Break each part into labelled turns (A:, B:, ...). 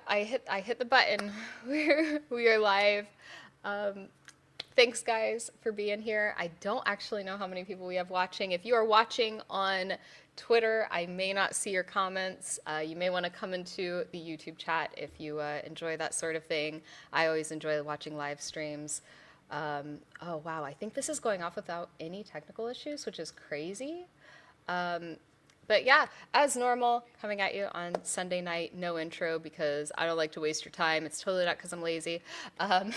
A: I hit the button. We are live. Um, Thanks guys for being here. I don't actually know how many people we have watching. If you are watching on Twitter, I may not see your comments. You may want to come into the YouTube chat if you enjoy that sort of thing. I always enjoy watching live streams. Oh wow, I think this is going off without any technical issues, which is crazy. Um, but yeah, as normal, coming at you on Sunday night, no intro because I don't like to waste your time. It's totally not because I'm lazy. Um,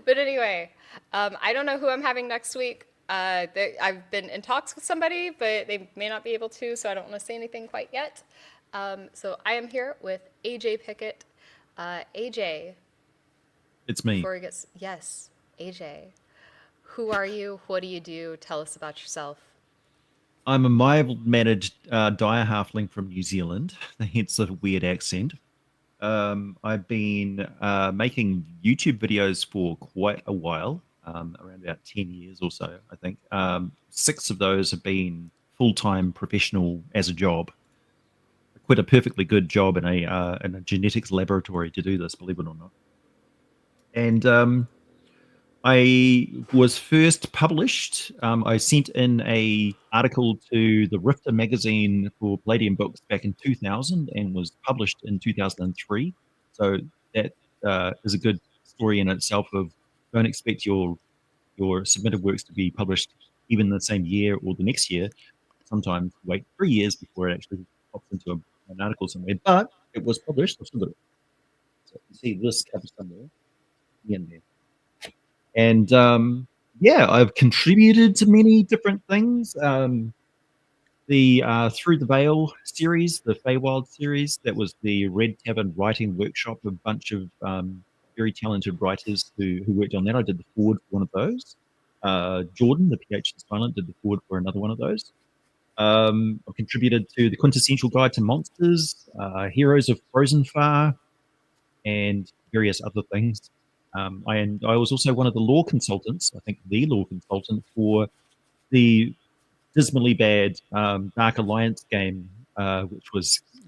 A: but anyway, I don't know who I'm having next week. I've been in talks with somebody, but they may not be able to, so I don't want to say anything quite yet. So I am here with AJ Pickett. AJ,
B: It's me.
A: before we get, yes, AJ, who are you? What do you do? Tell us about yourself.
B: I'm a mild-mannered dire halfling from New Zealand, hence a weird accent. I've been making YouTube videos for quite a while, around about 10 years or so, I think. 6 of those have been full-time professional as a job. I quit a perfectly good job in a genetics laboratory to do this, believe it or not. And I was first published. I sent in a article to the Rifter magazine for Palladium Books back in 2000 and was published in 2003. So that is a good story in itself. Of don't expect your submitted works to be published even the same year or the next year. Sometimes wait 3 years before it actually pops into an article somewhere. But it was published. I've still got it. So you see this cover somewhere in there. And yeah, I've contributed to many different things. The Through the Veil series, the Feywild series, that was the Red Tavern writing workshop, a bunch of very talented writers who worked on that. I did the forward for one of those. Jordan, the PH is silent, did the forward for another one of those. I've contributed to the Quintessential Guide to Monsters, Heroes of Frozen Far, and various other things. I was also one of the law consultants, I think the law consultant for the dismally bad Dark Alliance game,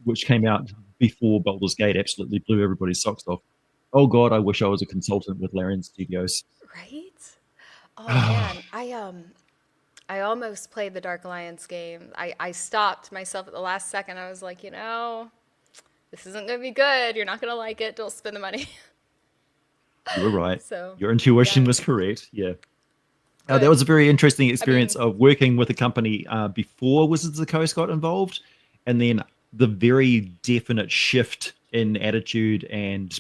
B: which came out before Baldur's Gate absolutely blew everybody's socks off. Oh God, I wish I was a consultant with Larian Studios.
A: Right? Oh man, I almost played the Dark Alliance game. I stopped myself at the last second. I was like, this isn't gonna be good. You're not gonna like it. Don't spend the money.
B: You were right.
A: So,
B: Your intuition
A: yeah,
B: was correct. Yeah. That
A: good.
B: was a very interesting
A: I
B: experience
A: mean,
B: of working with a company before Wizards of the Coast got involved, and then the very definite shift in attitude and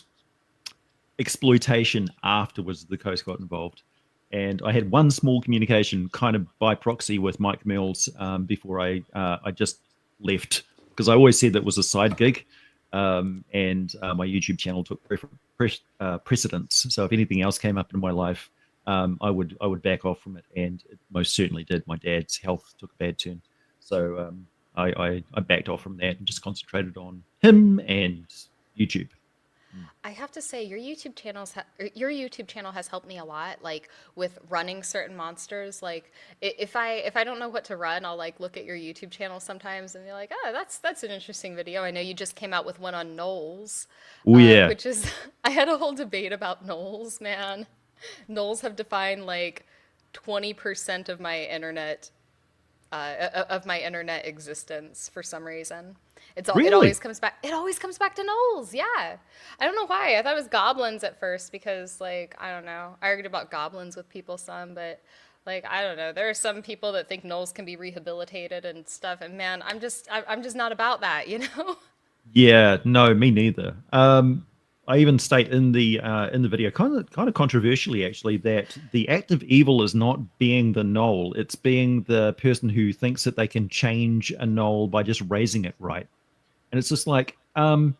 B: exploitation after Wizards of the Coast got involved. And I had one small communication, kind of by proxy, with Mike Mills before I just left, because I always said that was a side gig, and my YouTube channel took precedence. So if anything else came up in my life, I would back off from it, and it most certainly did. My dad's health took a bad turn, so I backed off from that and just concentrated on him and YouTube. Mm.
A: I have to say your YouTube channel has helped me a lot, like with running certain monsters. Like if I don't know what to run, I'll like look at your YouTube channel sometimes and be like, oh, that's an interesting video. I know you just came out with one on gnolls,
B: Oh yeah,
A: which is I had a whole debate about gnolls, man. Gnolls have defined like 20% of my internet existence for some reason. It
B: really?
A: always comes back. It always comes back to gnolls. Yeah, I don't know why. I thought it was goblins at first because like I don't know. I argued about goblins with people some, but like I don't know. There are some people that think gnolls can be rehabilitated and stuff. And man, I'm just not about that. You know.
B: Yeah, no, me neither. I even state in the video, kind of controversially actually, that the act of evil is not being the knoll; it's being the person who thinks that they can change a knoll by just raising it right. And it's just like, no,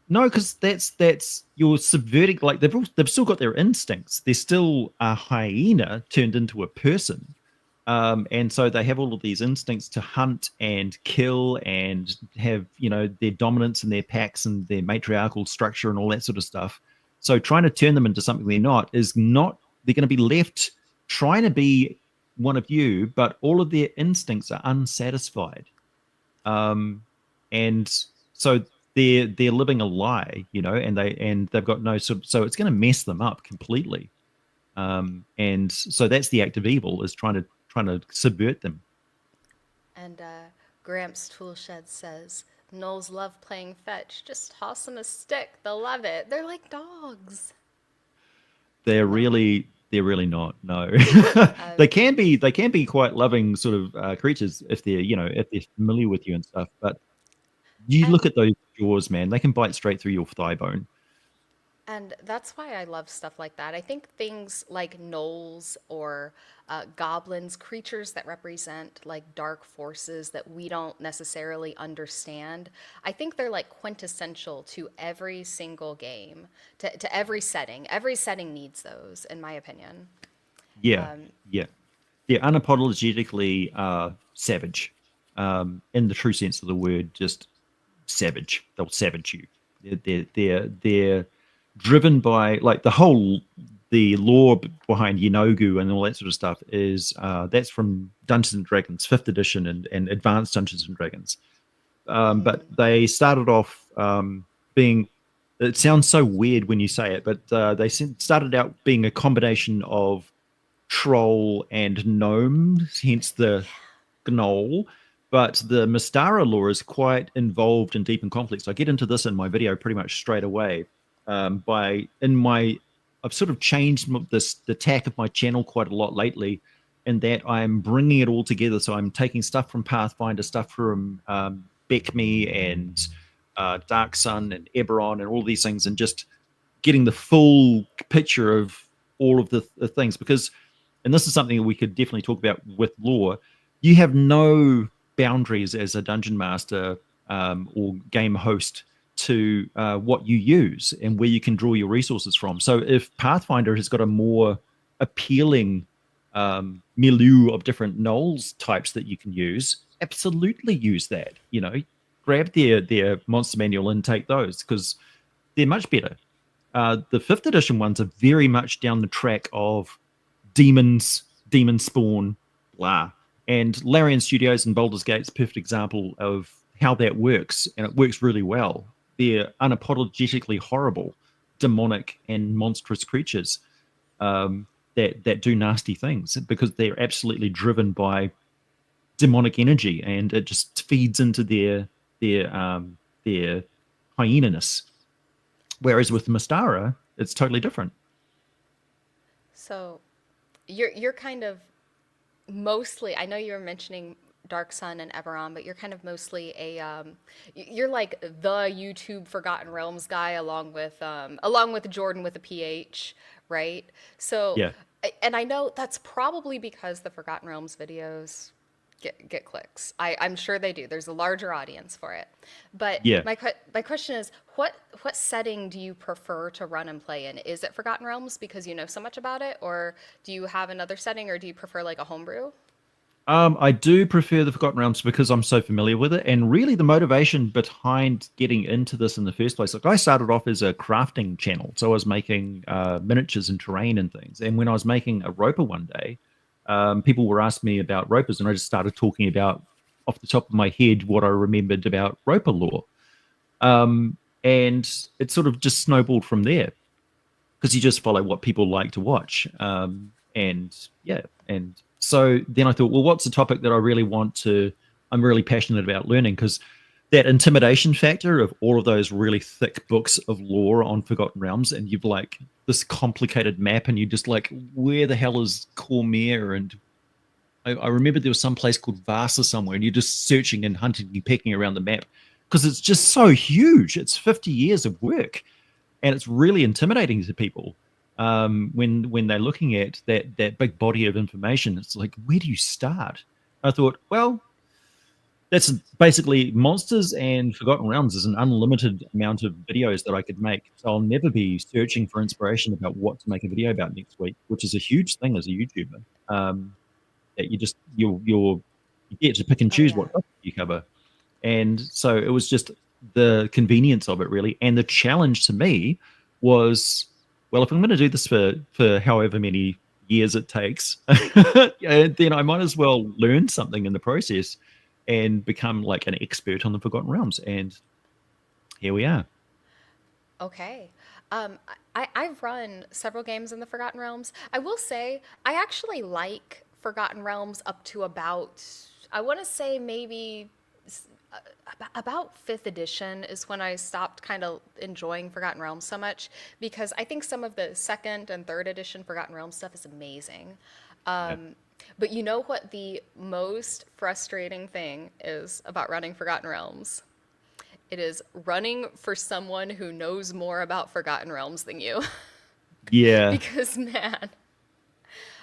B: because that's you're subverting. Like they've still got their instincts. They're still a hyena turned into a person, and so they have all of these instincts to hunt and kill and have, their dominance in their packs and their matriarchal structure and all that sort of stuff. So trying to turn them into something they're not is not. They're going to be left trying to be one of you, but all of their instincts are unsatisfied. And so they're living a lie, and they've got no sort of, so it's going to mess them up completely. And so that's the act of evil, is trying to subvert them.
A: And Gramps Toolshed says, Knowles love playing fetch. Just toss them a stick. They'll love it. They're like dogs.
B: They're really not. No, they can be quite loving sort of creatures if they're familiar with you and stuff. But you look
A: And
B: at those jaws, man. They can bite straight through your thigh bone.
A: And that's why I love stuff like that. I think things like gnolls or goblins, creatures that represent like dark forces that we don't necessarily understand, I think they're like quintessential to every single game, to every setting. Every setting needs those, in my opinion.
B: Yeah, yeah. They're unapologetically savage, in the true sense of the word. Just savage. They'll savage you. They're driven by, like, the lore behind Yenogu and all that sort of stuff is that's from Dungeons and Dragons, fifth edition, and Advanced Dungeons and Dragons. But they started off being. It sounds so weird when you say it, but they started out being a combination of troll and gnome, hence the gnoll. But the Mystara lore is quite involved and deep and complex. I get into this in my video pretty much straight away. I've sort of changed the tack of my channel quite a lot lately, in that I'm bringing it all together. So I'm taking stuff from Pathfinder, stuff from Beckme and Dark Sun and Eberron and all these things, and just getting the full picture of all of the things. Because, and this is something that we could definitely talk about with lore, you have no boundaries as a dungeon master or game host to what you use and where you can draw your resources from. So if Pathfinder has got a more appealing milieu of different gnolls types that you can use, absolutely use that. Grab their monster manual and take those, because they're much better. The fifth edition ones are very much down the track of demons, demon spawn, blah. And Larian Studios and Baldur's Gate's a perfect example of how that works, and it works really well. They're unapologetically horrible, demonic, and monstrous creatures that do nasty things, because they're absolutely driven by demonic energy, and it just feeds into their hyena-ness. Whereas with Mystara, it's totally different.
A: So you're kind of mostly, I know you were mentioning Dark Sun and Eberron, but you're kind of mostly you're like the YouTube Forgotten Realms guy, along with Jordan with a PH, right? So,
B: Yeah,
A: and I know that's probably because the Forgotten Realms videos get clicks. I'm sure they do. There's a larger audience for it. But
B: yeah.
A: my question is, what setting do you prefer to run and play in? Is it Forgotten Realms because you know so much about it, or do you have another setting, or do you prefer like a homebrew?
B: I do prefer the Forgotten Realms because I'm so familiar with it, and really the motivation behind getting into this in the first place. Like, I started off as a crafting channel, so I was making miniatures and terrain and things. And when I was making a roper one day, people were asking me about ropers, and I just started talking about, off the top of my head, what I remembered about roper lore. And it sort of just snowballed from there, because you just follow what people like to watch. And yeah, and so then I thought, well, what's the topic that I'm really passionate about learning? Because that intimidation factor of all of those really thick books of lore on Forgotten Realms, and you've like this complicated map, and you're just like, where the hell is Cormier? And I remember there was some place called Vasa somewhere, and you're just searching and hunting and pecking around the map, because it's just so huge. It's 50 years of work, and it's really intimidating to people when they're looking at that big body of information. It's like, where do you start? I thought, well, that's basically Monsters and Forgotten Realms is an unlimited amount of videos that I could make. So I'll never be searching for inspiration about what to make a video about next week, which is a huge thing as a YouTuber. That you get to pick and
A: Oh
B: choose
A: yeah.
B: what topic you cover. And so it was just the convenience of it, really. And the challenge to me was, well, if I'm going to do this for however many years it takes, then I might as well learn something in the process and become like an expert on the Forgotten Realms. And here we are.
A: Okay. I've run several games in the Forgotten Realms. I will say, I actually like Forgotten Realms up to about, I want to say maybe about fifth edition is when I stopped kind of enjoying Forgotten Realms so much because I think some of the second and third edition Forgotten Realms stuff is amazing.
B: Yeah.
A: But you know what the most frustrating thing is about running Forgotten Realms? It is running for someone who knows more about Forgotten Realms than you.
B: Yeah.
A: Because, man,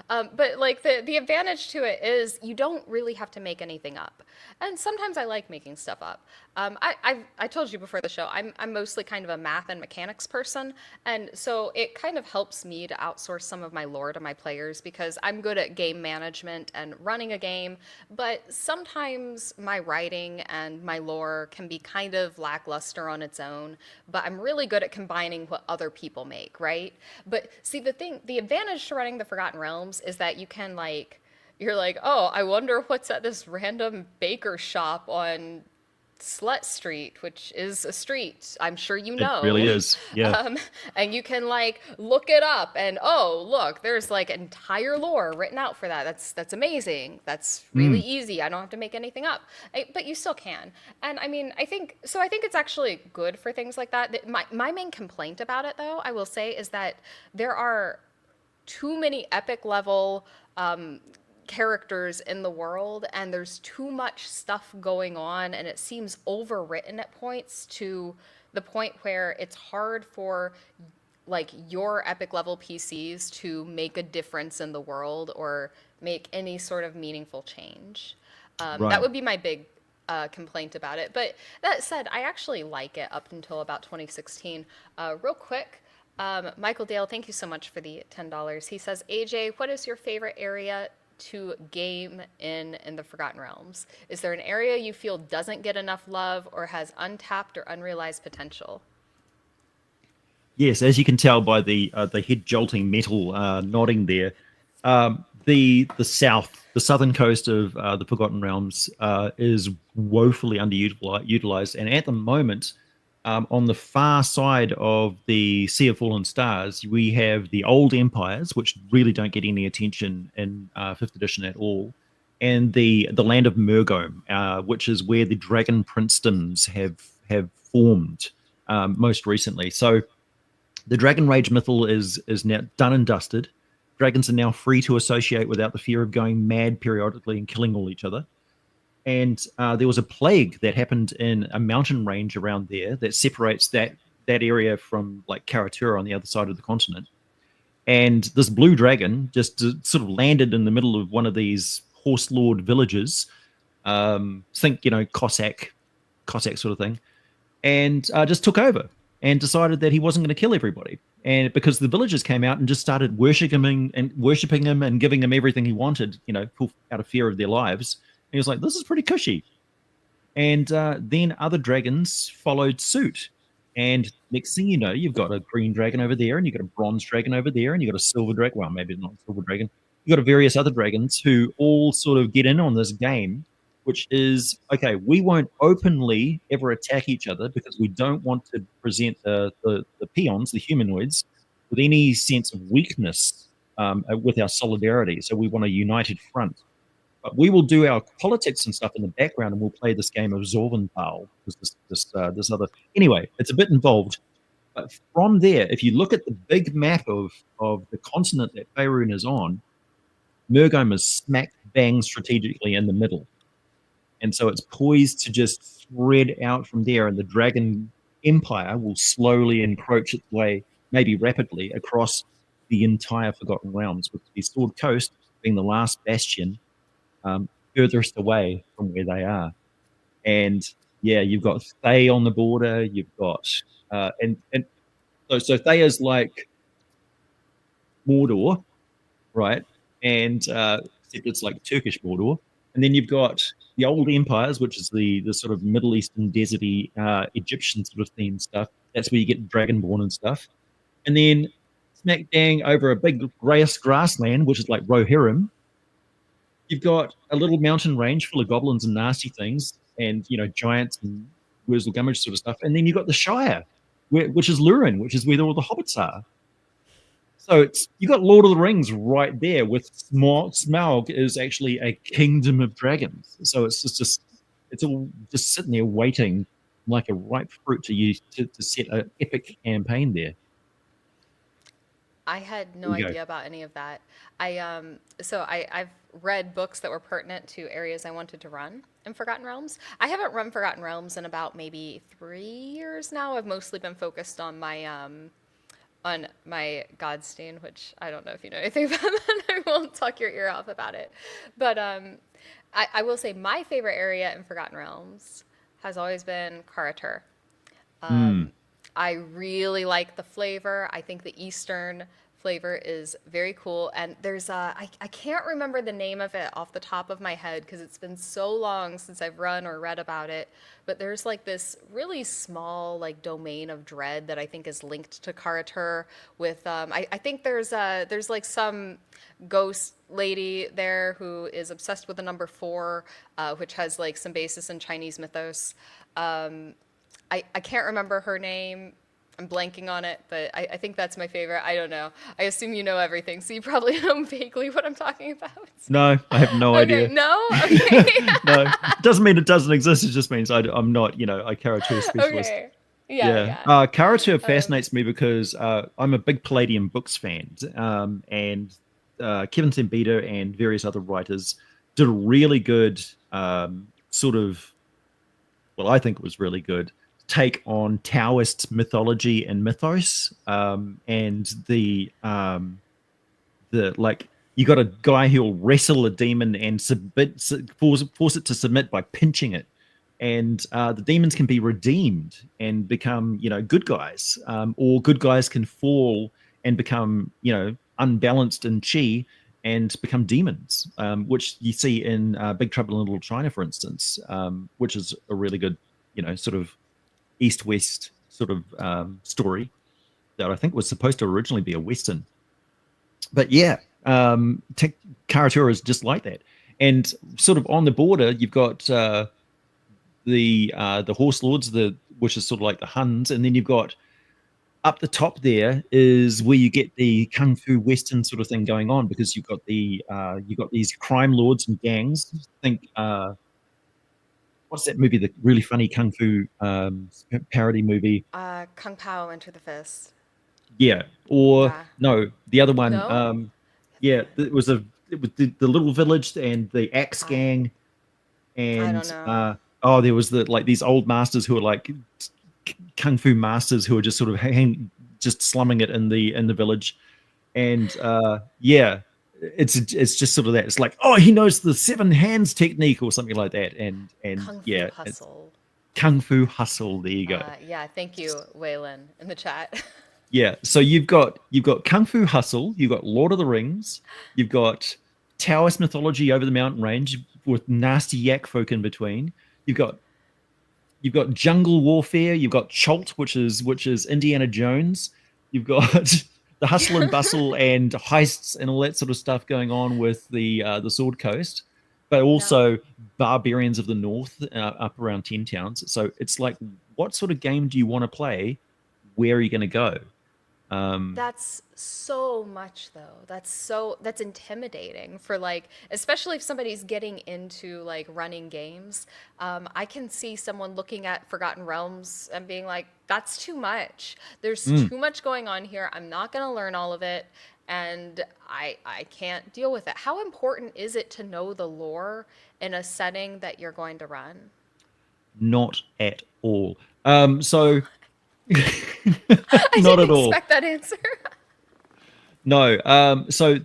A: but like the advantage to it is you don't really have to make anything up, and sometimes I like making stuff up. I told you before the show I'm mostly kind of a math and mechanics person, and so it kind of helps me to outsource some of my lore to my players because I'm good at game management and running a game, but sometimes my writing and my lore can be kind of lackluster on its own. But I'm really good at combining what other people make, right? But see, the advantage to running the Forgotten Realms is that you can like, you're like, oh, I wonder what's at this random baker shop on Slut Street, which is a street I'm sure you
B: It really
A: know.
B: is. Yeah.
A: And you can like look it up and oh, look, there's like entire lore written out for that. That's amazing. That's really
B: Mm.
A: easy. I don't have to make anything up. But you still can. And I mean, I think so. I think it's actually good for things like that. My main complaint about it, though, I will say, is that there are too many epic level characters in the world and there's too much stuff going on and it seems overwritten at points to the point where it's hard for like your epic level PCs to make a difference in the world or make any sort of meaningful change. That
B: Right.
A: would be my big complaint about it. But that said, I actually like it up until about 2016. Real quick, Michael Dale, thank you so much for the $10. He says, AJ, what is your favorite area to game in the Forgotten Realms? Is there an area you feel doesn't get enough love or has untapped or unrealized potential?
B: Yes, as you can tell by the head jolting metal nodding there, the southern coast of the Forgotten Realms is woefully underutilized, and at the moment, on the far side of the Sea of Fallen Stars, we have the old empires, which really don't get any attention in fifth edition at all, and the land of Murgome, which is where the dragon princedoms have formed most recently. So the Dragon Rage mythal is now done and dusted. Dragons are now free to associate without the fear of going mad periodically and killing all each other. And there was a plague that happened in a mountain range around there that separates that area from like Karatura on the other side of the continent. And this blue dragon just sort of landed in the middle of one of these horse lord villages. Think Cossack sort of thing, and just took over and decided that he wasn't going to kill everybody. And because the villagers came out and just started worshiping him and giving him everything he wanted, out of fear of their lives. And he was like, "This is pretty cushy." And then other dragons followed suit. And next thing you know, you've got a green dragon over there, and you've got a bronze dragon over there, and you've got a silver dragon. Well, maybe not a silver dragon. You've got various other dragons who all sort of get in on this game, which is okay, we won't openly ever attack each other because we don't want to present the peons, the humanoids, with any sense of weakness with our solidarity. So we want a united front. But we will do our politics and stuff in the background, and we'll play this game of Zorventhal. This other anyway, it's a bit involved. But from there, if you look at the big map of the continent that Faerun is on, Murgome is smack bang strategically in the middle, and so it's poised to just spread out from there, and the Dragon Empire will slowly encroach its way, maybe rapidly, across the entire Forgotten Realms, with the Sword Coast being the last bastion furthest away from where they are. And yeah, you've got Thay on the border. You've got and so Thaya's like Mordor, right? And except it's like Turkish Mordor. And then you've got the old empires, which is the sort of Middle Eastern deserty Egyptian sort of theme stuff. That's where you get Dragonborn and stuff. And then smack dang over a big grassland, which is like Rohirrim, you've got a little mountain range full of goblins and nasty things, and giants and Wurzel Gummidge sort of stuff, and then you've got the Shire, which is Lurin, which is where all the hobbits are. So it's you got Lord of the Rings right there with Smaug is actually a kingdom of dragons. So it's it's all just sitting there waiting like a ripe fruit to use to set an epic campaign there.
A: I had no
B: There you go.
A: idea about any of that. I've read books that were pertinent to areas I wanted to run in Forgotten Realms. I haven't run Forgotten Realms in about maybe 3 years now. I've mostly been focused on my Godstein, which I don't know if you know anything about that. I won't talk your ear off about it. But I will say my favorite area in Forgotten Realms has always been Karatur.
B: Mm.
A: I really like the flavor. I think the Eastern flavor is very cool. And I can't remember the name of it off the top of my head because it's been so long since I've run or read about it. But there's like this really small like domain of dread that I think is linked to Karatur with, I think there's like some ghost lady there who is obsessed with the number four, which has like some basis in Chinese mythos. I can't remember her name. I'm blanking on it, but I think that's my favorite. I don't know. I assume you know everything, so you probably know vaguely what I'm talking about.
B: No, I have no
A: Okay,
B: idea.
A: no? Okay.
B: No, doesn't mean it doesn't exist. It just means I'm not, a Karatur specialist.
A: Okay. Yeah,
B: Yeah,
A: yeah.
B: Karatur fascinates me because I'm a big Palladium books fan, and Kevin Sembita and various other writers did a really good sort of, well, I think it was really good take on Taoist mythology and mythos, and the like you got a guy who'll wrestle a demon and force it to submit by pinching it, and the demons can be redeemed and become good guys, or good guys can fall and become unbalanced in chi and become demons, which you see in Big Trouble in Little China, for instance, which is a really good sort of east-west sort of story that I think was supposed to originally be a western. But yeah, Karatura is just like that. And sort of on the border, you've got the horse lords, which is sort of like the Huns, and then you've got up the top there is where you get the kung fu western sort of thing going on, because you've got these crime lords and gangs. Think what's that movie? The really funny kung fu parody movie.
A: Kung Pao Enter the Fist.
B: Yeah, or
A: Yeah.
B: no, the other one.
A: No?
B: Yeah, it was the little village and the axe
A: I
B: gang,
A: I don't
B: and
A: know.
B: there was these old masters who were like kung fu masters who were just sort of just slumming it in the village, and yeah, it's just sort of that. It's like, oh, he knows the seven hands technique or something like that, and
A: Kung Fu
B: yeah, it's
A: Hustle.
B: kung fu hustle. There you go.
A: Yeah, thank you, Waylon, in the chat.
B: Yeah, so you've got Kung Fu Hustle, you've got Lord of the Rings, you've got Taoist mythology over the mountain range with nasty yak folk in between. You've got jungle warfare, you've got Cholt, which is Indiana Jones. You've got the hustle and bustle and heists and all that sort of stuff going on with the Sword Coast, but
A: Now,
B: also barbarians of the north up around 10 towns. So it's like, what sort of game do you want to play? Where are you going to go?
A: that's so much though. That's intimidating for like, especially if somebody's getting into like running games. I can see someone looking at Forgotten Realms and being like, "That's too much. There's
B: Mm,
A: too much going on here. I'm not gonna learn all of it, and I can't deal with it." How important is it to know the lore in a setting that you're going to run?
B: not at all. So
A: I
B: not
A: didn't
B: at all.
A: expect that answer.
B: No. So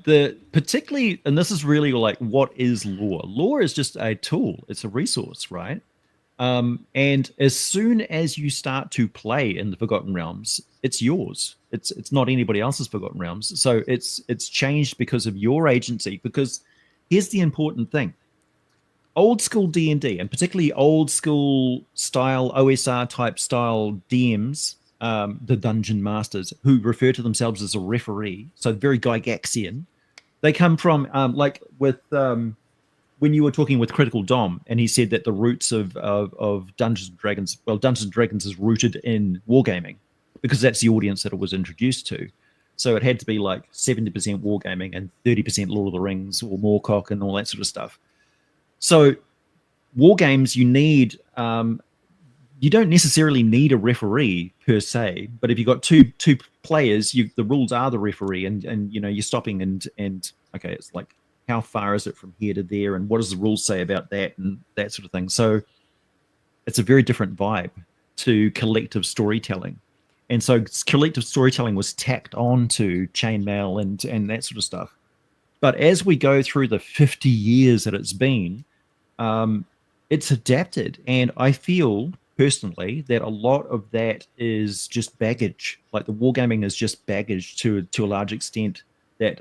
B: particularly, and this is really like, what is lore? Lore is just a tool. It's a resource, right? And as soon as you start to play in the Forgotten Realms, it's yours. It's not anybody else's Forgotten Realms. So it's changed because of your agency. Because here's the important thing: old school D&D, and particularly old school style OSR type style DMs, the dungeon masters, who refer to themselves as a referee, so very Gygaxian. They come from like with when you were talking with Critical Dom, and he said that the roots of Dungeons and Dragons, well, Dungeons and Dragons is rooted in wargaming because that's the audience that it was introduced to. So it had to be like 70% wargaming and 30% Lord of the Rings or Moorcock and all that sort of stuff. So war games, you need you don't necessarily need a referee per se, but if you've got two players, the rules are the referee, and you know you're stopping and okay, it's like how far is it from here to there, and what does the rules say about that and that sort of thing. So it's a very different vibe to collective storytelling, and so collective storytelling was tacked on to chainmail and that sort of stuff. But as we go through the 50 years that it's been, it's adapted, and I feel personally that a lot of that is just baggage. Like the wargaming is just baggage to a large extent that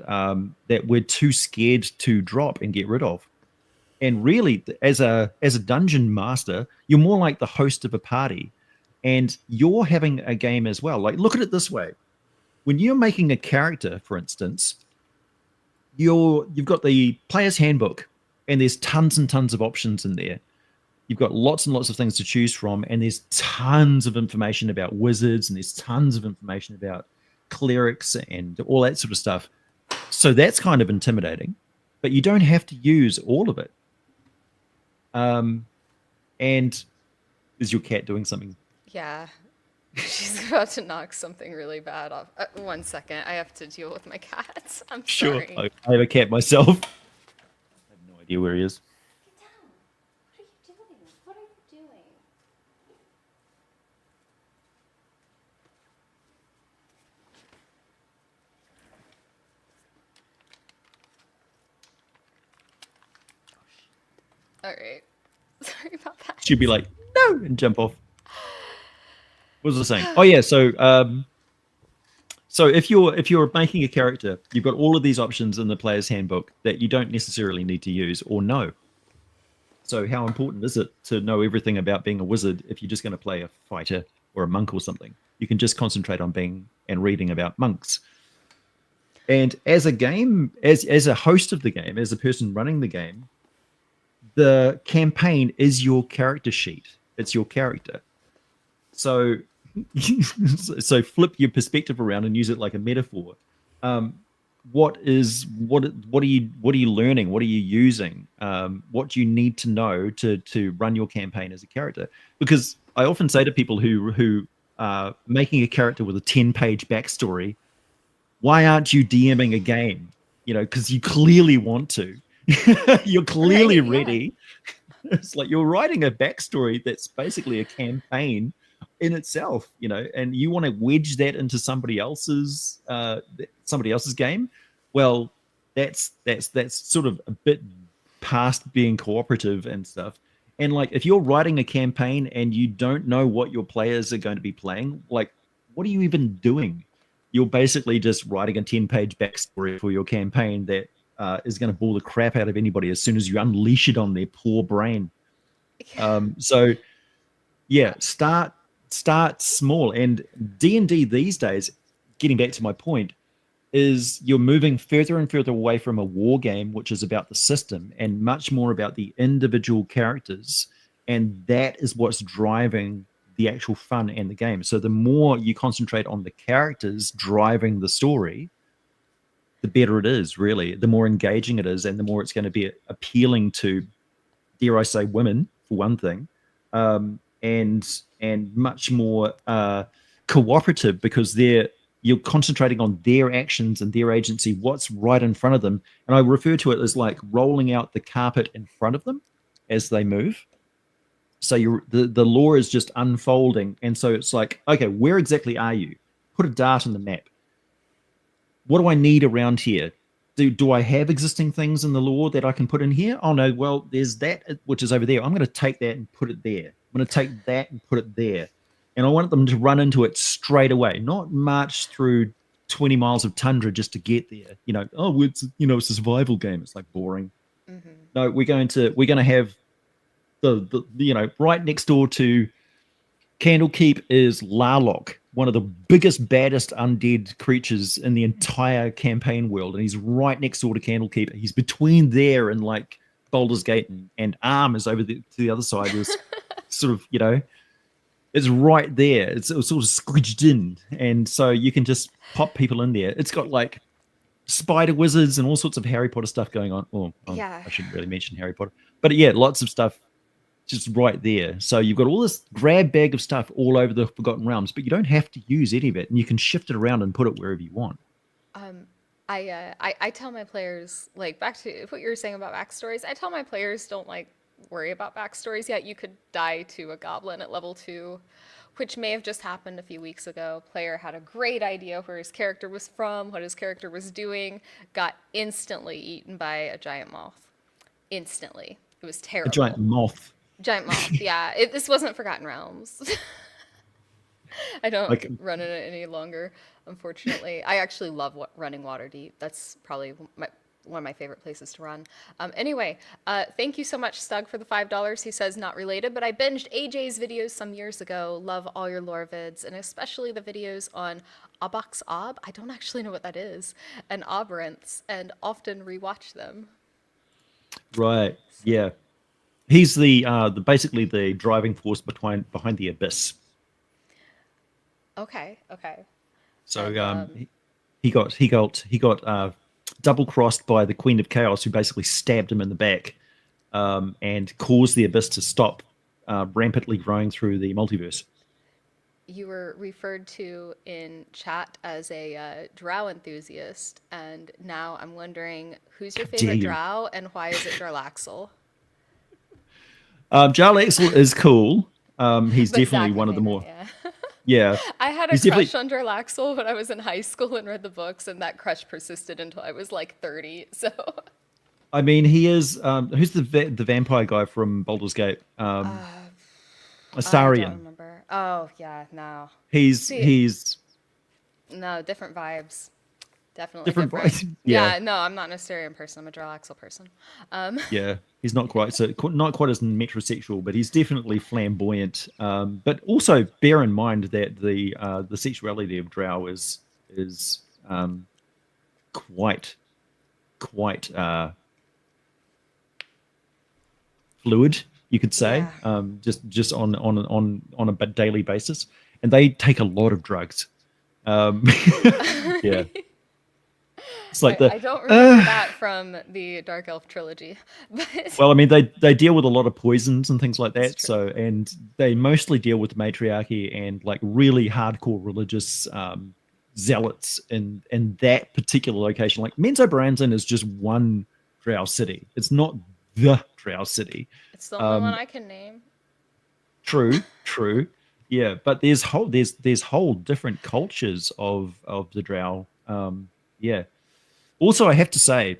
B: that we're too scared to drop and get rid of. And really, as a dungeon master, you're more like the host of a party, and you're having a game as well. Like look at it this way: when you're making a character, for instance, you've got the player's handbook, and there's tons and tons of options in there. You've got lots and lots of things to choose from, and there's tons of information about wizards, and there's tons of information about clerics and all that sort of stuff. So that's kind of intimidating, but you don't have to use all of it. And is your cat doing something?
A: Yeah. She's about to knock something really bad off. 1 second. I have to deal with my cats. I'm
B: Sure.
A: sorry.
B: I have a cat myself. I have no idea where he is.
A: Get down. What are you doing? What are you doing? All right. Sorry about that.
B: She'd be like, no, and jump off. What was I saying? Oh yeah, so if you're making a character, you've got all of these options in the player's handbook that you don't necessarily need to use or know. So how important is it to know everything about being a wizard if you're just going to play a fighter or a monk or something? You can just concentrate on being and reading about monks. And as a game, as a host of the game, as a person running the game, the campaign is your character sheet. It's your character. So so flip your perspective around and use it like a metaphor. What are you learning? What are you using? What do you need to know to run your campaign as a character? Because I often say to people who are making a character with a 10-page backstory, why aren't you DMing a game? You know, because you clearly want to. You're clearly ready. It's like you're writing a backstory that's basically a campaign in itself, you know, and you want to wedge that into somebody else's game. Well, that's sort of a bit past being cooperative and stuff. And like if you're writing a campaign and you don't know what your players are going to be playing, like what are you even doing? You're basically just writing a 10-page backstory for your campaign that is going to bore the crap out of anybody as soon as you unleash it on their poor brain. So yeah, start small. And D&D these days, getting back to my point, is you're moving further and further away from a war game, which is about the system, and much more about the individual characters. And that is what's driving the actual fun and the game. So the more you concentrate on the characters driving the story, the better it is, really. The more engaging it is, and the more it's going to be appealing to, dare I say, women, for one thing, and much more cooperative, because you're concentrating on their actions and their agency, what's right in front of them. And I refer to it as like rolling out the carpet in front of them as they move. So the lore is just unfolding. And so it's like, okay, where exactly are you? Put a dart on the map. What do I need around here? Do I have existing things in the lore that I can put in here? Oh no, well, there's that which is over there. I'm going to take that and put it there. I'm going to take that and put it there. And I want them to run into it straight away, not march through 20 miles of tundra just to get there. You know, oh, it's a survival game. It's like boring. Mm-hmm. No, we're going to have the right next door to Candlekeep is Larlock, one of the biggest, baddest undead creatures in the entire campaign world, and he's right next door to Candlekeep. He's between there and like Baldur's Gate and Arm is over to the other side. Is sort of, it's right there. It's sort of squidged in, and so you can just pop people in there. It's got like spider wizards and all sorts of Harry Potter stuff going on. Oh,
A: Yeah.
B: I shouldn't really mention Harry Potter, but yeah, lots of stuff just right there. So you've got all this grab bag of stuff all over the Forgotten Realms, but you don't have to use any of it, and you can shift it around and put it wherever you want.
A: I tell my players, like, back to what you were saying about backstories. I tell my players, don't like worry about backstories yet. You could die to a goblin at level 2, which may have just happened a few weeks ago. Player had a great idea where his character was from, what his character was doing, got instantly eaten by a giant moth. Instantly. It was terrible.
B: A giant moth.
A: Giant moth, yeah. This wasn't Forgotten Realms. I don't run in it any longer, unfortunately. I actually love running Waterdeep. That's probably one of my favorite places to run. Anyway, thank you so much, Stug, for the $5. He says, not related, but I binged AJ's videos some years ago. Love all your lore vids, and especially the videos on Obox Ob. I don't actually know what that is. And Obrinths, and often rewatch them.
B: Right. Yeah. He's the basically the driving force behind the Abyss.
A: Okay.
B: So he got double crossed by the Queen of Chaos, who basically stabbed him in the back, and caused the Abyss to stop rampantly growing through the multiverse.
A: You were referred to in chat as a drow enthusiast, and now I'm wondering, who's your favorite drow, and why is it Jarlaxle?
B: Jarlaxle is cool. He's definitely one of the more. Yeah.
A: I had a crush on Jarlaxle when I was in high school and read the books, and that crush persisted until I was like 30. So.
B: I mean, he is. Who's the vampire guy from Baldur's Gate? Astarion.
A: I don't remember. Oh yeah, no.
B: He's
A: no, different vibes. Definitely
B: different vibes. Yeah.
A: No, I'm not an Astarion person. I'm a Jarlaxle person.
B: Yeah, he's not quite as metrosexual, but he's definitely flamboyant. But also bear in mind that the sexuality of drow is quite fluid, you could say. Yeah. Just on a daily basis, and they take a lot of drugs. Yeah. It's like
A: I don't remember that from the Dark Elf trilogy. But
B: well, I mean, they deal with a lot of poisons and things like that. So, and they mostly deal with matriarchy and like really hardcore religious zealots in that particular location. Like Menzoberranzan is just one drow city. It's not the drow city.
A: It's the only one I can name.
B: True. Yeah, but there's whole different cultures of the drow. Yeah. Also, I have to say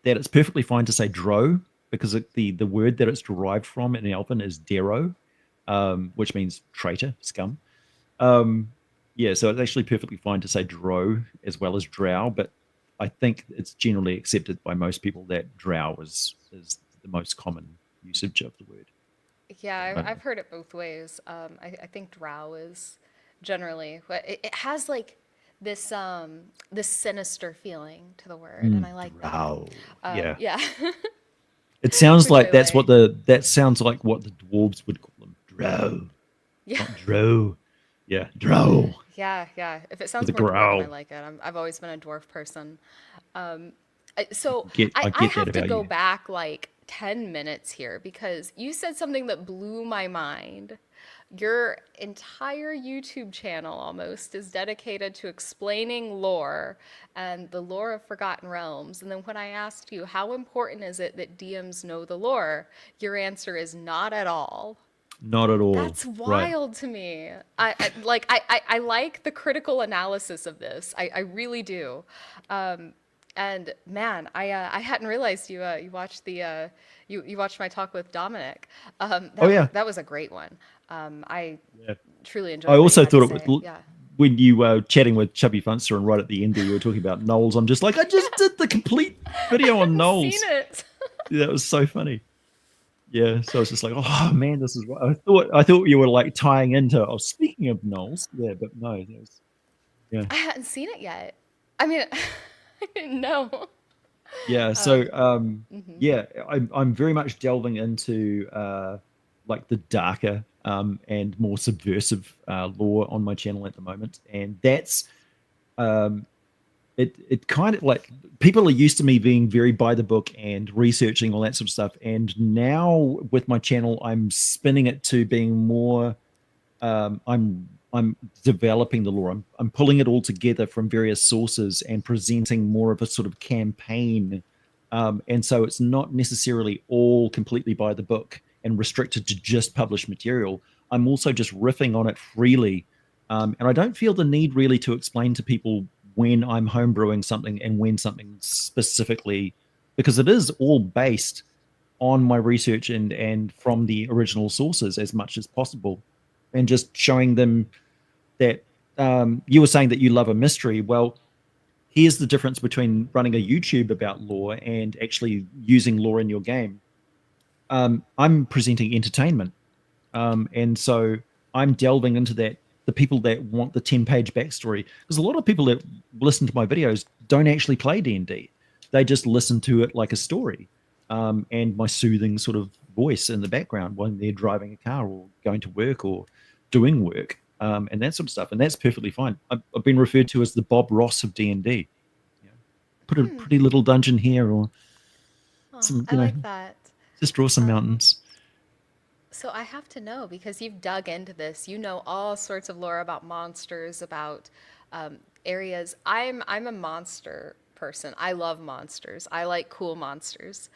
B: that it's perfectly fine to say dro, because the word that it's derived from in Elven is dero, which means traitor, scum. Yeah, so it's actually perfectly fine to say dro as well as drow, but I think it's generally accepted by most people that drow is the most common usage of the word.
A: Yeah, I've heard it both ways. I think drow is generally, it has like this sinister feeling to the word, and I like
B: drow.
A: That. Yeah.
B: It sounds like that sounds like what the dwarves would call them. Drow.
A: Yeah.
B: Not drow. Yeah, drow.
A: Yeah. If it sounds more dwarf, I like it. I've always been a dwarf person. So I have to go back like 10 minutes here, because you said something that blew my mind. Your entire YouTube channel almost is dedicated to explaining lore and the lore of Forgotten Realms. And then when I asked you, how important is it that DMs know the lore, your answer is not at all.
B: Not at all.
A: That's wild to me. I like the critical analysis of this. I really do. And man, I hadn't realized you watched the you watched my talk with Dominic. That was a great one. I truly enjoyed.
B: I also thought it was when you were chatting with Chubby Funster, and right at the end there you were talking about GNOLLS. I'm just like, I just did the complete video on GNOLLS.
A: Seen it.
B: That was so funny. Yeah, so I was just like, oh man, this is what I thought you were like tying into. Oh, speaking of GNOLLS, but no, that was,
A: I hadn't seen it yet. I mean, I didn't know.
B: Yeah, so
A: Um, mhm.
B: yeah, I'm very much delving into like the darker and more subversive lore on my channel at the moment, and that's um it kind of like people are used to me being very by the book and researching all that sort of stuff, and now with my channel, I'm spinning it to being more I'm developing the lore. I'm pulling it all together from various sources and presenting more of a sort of campaign. And so it's not necessarily all completely by the book and restricted to just published material. I'm also just riffing on it freely. And I don't feel the need really to explain to people when I'm homebrewing something and when something specifically, because it is all based on my research and from the original sources as much as possible, and just showing them that you were saying that you love a mystery. Well, here's the difference between running a YouTube about lore and actually using lore in your game. I'm presenting entertainment, and so I'm delving into that. The people that want the 10-page backstory, because a lot of people that listen to my videos don't actually play D&D. They just listen to it like a story, and my soothing sort of voice in the background when they're driving a car or going to work or doing work, and that sort of stuff. And that's perfectly fine. I've been referred to as the Bob Ross of D&D. You know, put a
A: Hmm.
B: pretty little dungeon here, or
A: Oh,
B: some,
A: I like that.
B: just draw some
A: Um,
B: mountains.
A: so I have to know because you've dug into this. You know all sorts of lore about monsters, about areas. I'm a monster person. I love monsters. I like cool monsters.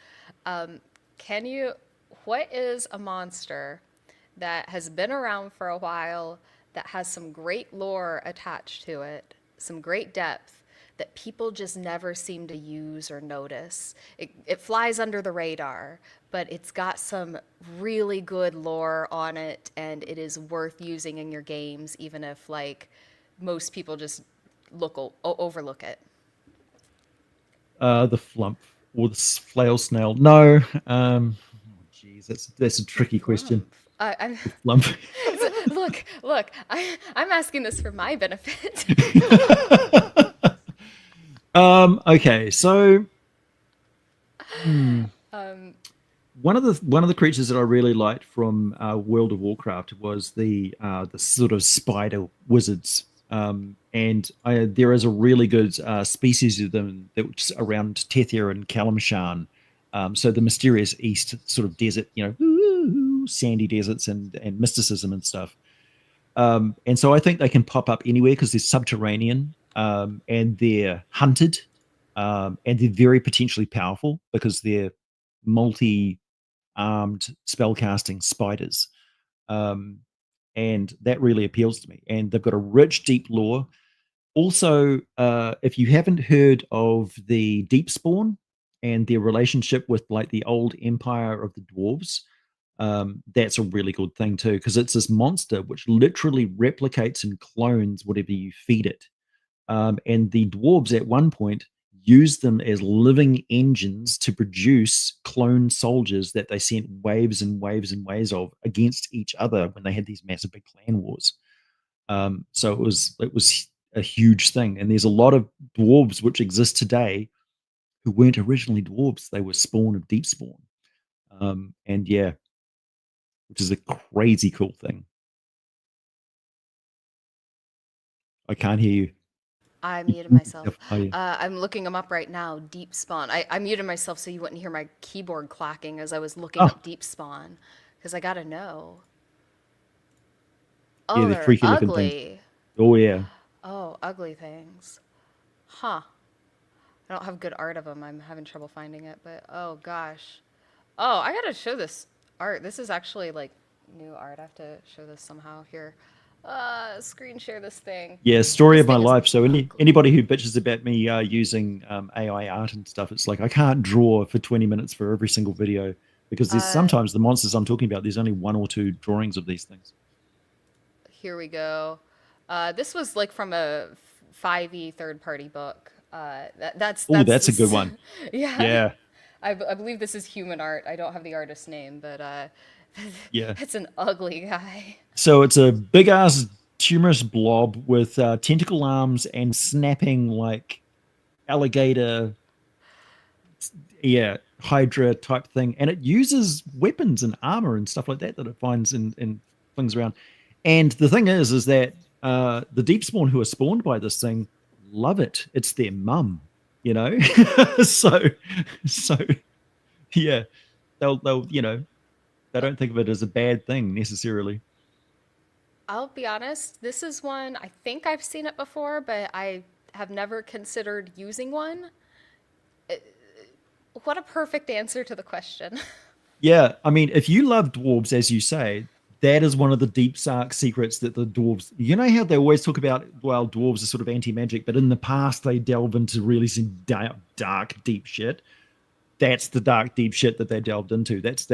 A: Um, can you? What is a monster that has been around for a while, that has some great lore attached to it, some great depth that people just never seem to use or notice? It flies under the radar, but it's got some really good lore on it, and it is worth using in your games, even if like most people just overlook it.
B: The flump or the flail snail. No. Geez, that's a
A: The
B: tricky question.
A: flump. I'm
B: The flump.
A: look. I'm asking this for my benefit.
B: Okay, so hmm,
A: um,
B: one of the creatures that I really liked from World of Warcraft was the sort of spider wizards. And there is a really good species of them that's around Tethya and Kalimshan. So the mysterious east sort of desert, sandy deserts and mysticism and stuff. And so I think they can pop up anywhere because they're subterranean, and they're hunted, and they're very potentially powerful because they're multi armed spellcasting spiders. Um, and that really appeals to me. And they've got a rich, deep lore. Also, if you haven't heard of the Deep Spawn and their relationship with like the old empire of the dwarves, that's a really good thing too, because it's this monster which literally replicates and clones whatever you feed it. And the dwarves at one point used them as living engines to produce clone soldiers that they sent waves and waves and waves of against each other when they had these massive big clan wars. So it was a huge thing, and there's a lot of dwarves which exist today who weren't originally dwarves; they were spawn of deep spawn. And yeah, which is a crazy cool thing. I can't hear you.
A: I
B: You
A: muted
B: muted
A: myself.
B: yourself. Oh yeah,
A: I'm looking them up right now. Deep Spawn. I muted myself so you wouldn't hear my keyboard clacking as I was looking
B: oh
A: up Deep Spawn, because I gotta know.
B: yeah,
A: Oh,
B: they're
A: they're
B: freaky looking things.
A: ugly.
B: Oh yeah,
A: Oh, ugly things. Huh. I don't have good art of them. I'm having trouble finding it, but oh gosh. Oh, I gotta show this art. This is actually like new art. I have to show this somehow here. Screen share this thing.
B: yeah. Story
A: This
B: of my
A: thing is
B: life. So
A: ugly.
B: anybody who bitches about me using AI art and stuff, it's like I can't draw for 20 minutes for every single video because there's
A: Uh,
B: sometimes the monsters I'm talking about. There's only one or two drawings of these things.
A: Here we go. This was like from a 5e third party book.
B: Oh,
A: That's
B: that's a good
A: this.
B: one.
A: Yeah.
B: Yeah,
A: I believe this is human art. I don't have the artist's name, but
B: yeah.
A: it's an ugly guy.
B: So it's a big ass tumorous blob with tentacle arms and snapping like alligator yeah, Hydra type thing, and it uses weapons and armor and stuff like that that it finds and flings around. And the thing is that the deep spawn who are spawned by this thing love it. It's their mum, you know. so so yeah, they'll they don't think of it as a bad thing necessarily.
A: I'll be honest, this is one I think I've seen it before, but I have never considered using one. What a perfect answer to the question.
B: Yeah, I mean, if you love dwarves, as you say, that is one of the deep dark secrets that the dwarves. You know how they always talk about, well, dwarves are sort of anti-magic, but in the past they delve into really some dark, deep shit. That's the dark, deep shit that they delved into. That's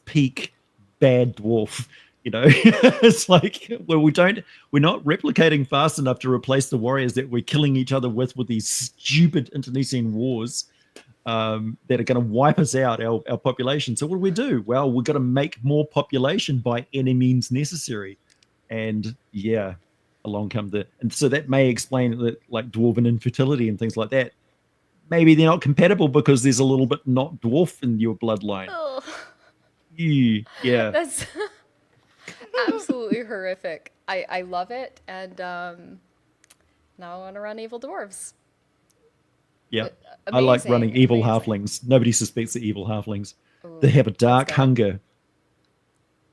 B: peak bad dwarf. It's like, well, we're not replicating fast enough to replace the warriors that we're killing each other with these stupid internecine wars that are going to wipe us out, our population. So what do we do? Well, we've got to make more population by any means necessary. And yeah, along come and so that may explain that, like dwarven infertility and things like that. Maybe they're not compatible because there's a little bit not dwarf in your bloodline.
A: Oh,
B: Yeah.
A: that's absolutely horrific. I love it, and now I want to run evil dwarves.
B: Yeah. I like
A: Amazing,
B: running evil
A: amazing.
B: halflings. Nobody suspects the evil halflings. They
A: Ooh,
B: have a
A: let's
B: dark
A: go.
B: hunger.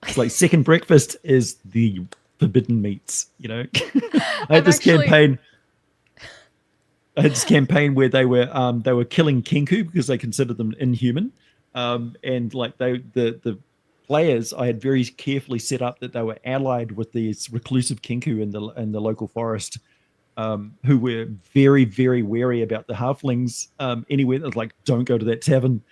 B: It's like second breakfast is the forbidden meats. I had
A: I'm
B: this
A: actually
B: campaign. I had this campaign where they were killing Kenku because they considered them inhuman. And like the players, I had very carefully set up that they were allied with these reclusive Kenku in the local forest, who were very, very wary about the halflings anywhere. That was like, don't go to that tavern.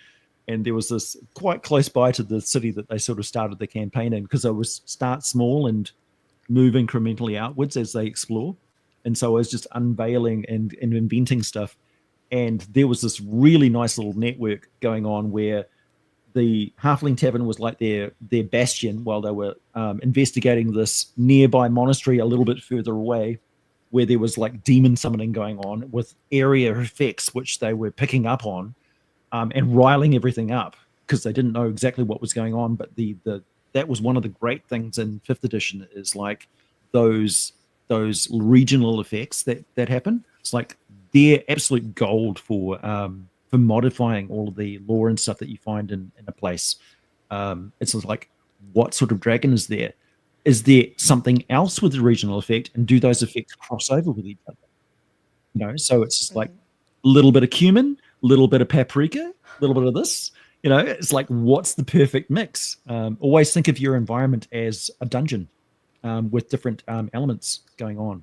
B: And there was this quite close by to the city that they sort of started the campaign in, because they was start small and move incrementally outwards as they explore. And so I was just unveiling and inventing stuff. And there was this really nice little network going on where the Halfling Tavern was like their bastion while they were investigating this nearby monastery a little bit further away, where there was like demon summoning going on with area effects, which they were picking up on and riling everything up because they didn't know exactly what was going on. But the that was one of the great things in fifth edition is like those those regional effects that happen. It's like they're absolute gold for modifying all of the lore and stuff that you find in a place. It's just like, what sort of dragon is there? Is there something else with the regional effect, and do those effects cross over with each other? So it's just like a little bit of cumin, a little bit of paprika, a little bit of this. It's like, what's the perfect mix? Always think of your environment as a dungeon with different elements going on,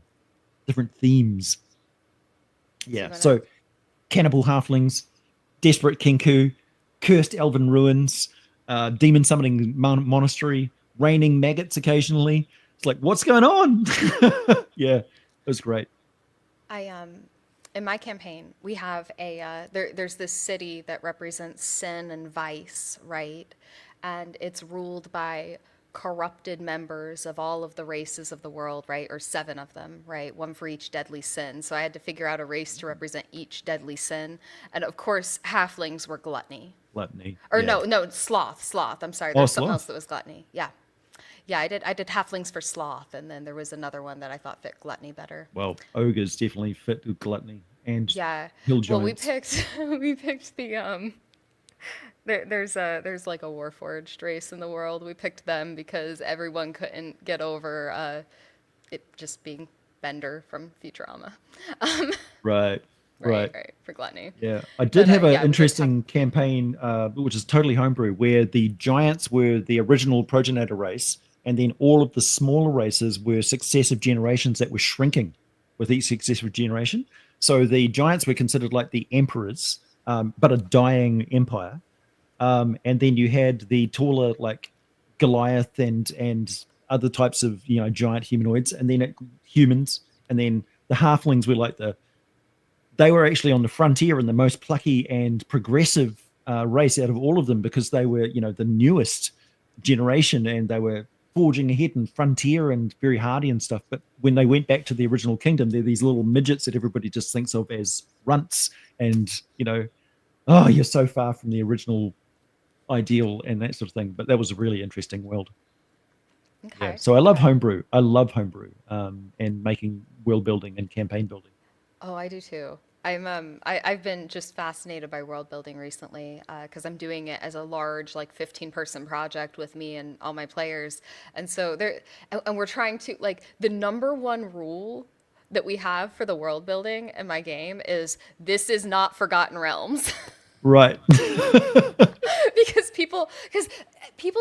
B: different themes.
A: so
B: Yeah.
A: gonna
B: So cannibal halflings, desperate kinku, cursed elven ruins, demon summoning monastery, raining maggots occasionally. It's like, what's going on? Yeah, it was great.
A: I in my campaign we have there's this city that represents sin and vice, right? And it's ruled by corrupted members of all of the races of the world, right? Or seven of them, right? One for each deadly sin. So I had to figure out a race to represent each deadly sin. And of course, halflings were gluttony.
B: Gluttony.
A: Or
B: Yeah.
A: no, sloth. I'm sorry.
B: Oh,
A: There's something else
B: sloth.
A: that was gluttony. Yeah. Yeah, I did halflings for sloth, and then there was another one that I thought fit gluttony better.
B: Well, ogres definitely fit with gluttony and
A: Yeah.
B: hill
A: Well, we
B: giants.
A: picked we picked there's like a warforged race in the world. We picked them because everyone couldn't get over it just being Bender from Futurama.
B: Right.
A: Right,
B: Right.
A: right, for gluttony.
B: Yeah, I did
A: But
B: have an
A: yeah, we picked
B: interesting campaign, which is totally homebrew, where the giants were the original progenitor race, and then all of the smaller races were successive generations that were shrinking with each successive generation. So the giants were considered like the emperors, but a dying empire. And then you had the taller, like Goliath and other types of giant humanoids, and then humans, and then the halflings were like they were actually on the frontier and the most plucky and progressive race out of all of them, because they were, the newest generation, and they were forging ahead in frontier and very hardy and stuff. But when they went back to the original kingdom, they're these little midgets that everybody just thinks of as runts, and oh, you're so far from the original ideal and that sort of thing. But that was a really interesting world. Yeah.
A: Okay.
B: So I love
A: Okay.
B: homebrew. I love homebrew, and making world building and campaign building.
A: Oh, I do too. I've been just fascinated by world building recently because I'm doing it as a large like 15 person project with me and all my players. And so there and we're trying to like the number one rule that we have for the world building in my game is this is not Forgotten Realms.
B: Right.
A: Because people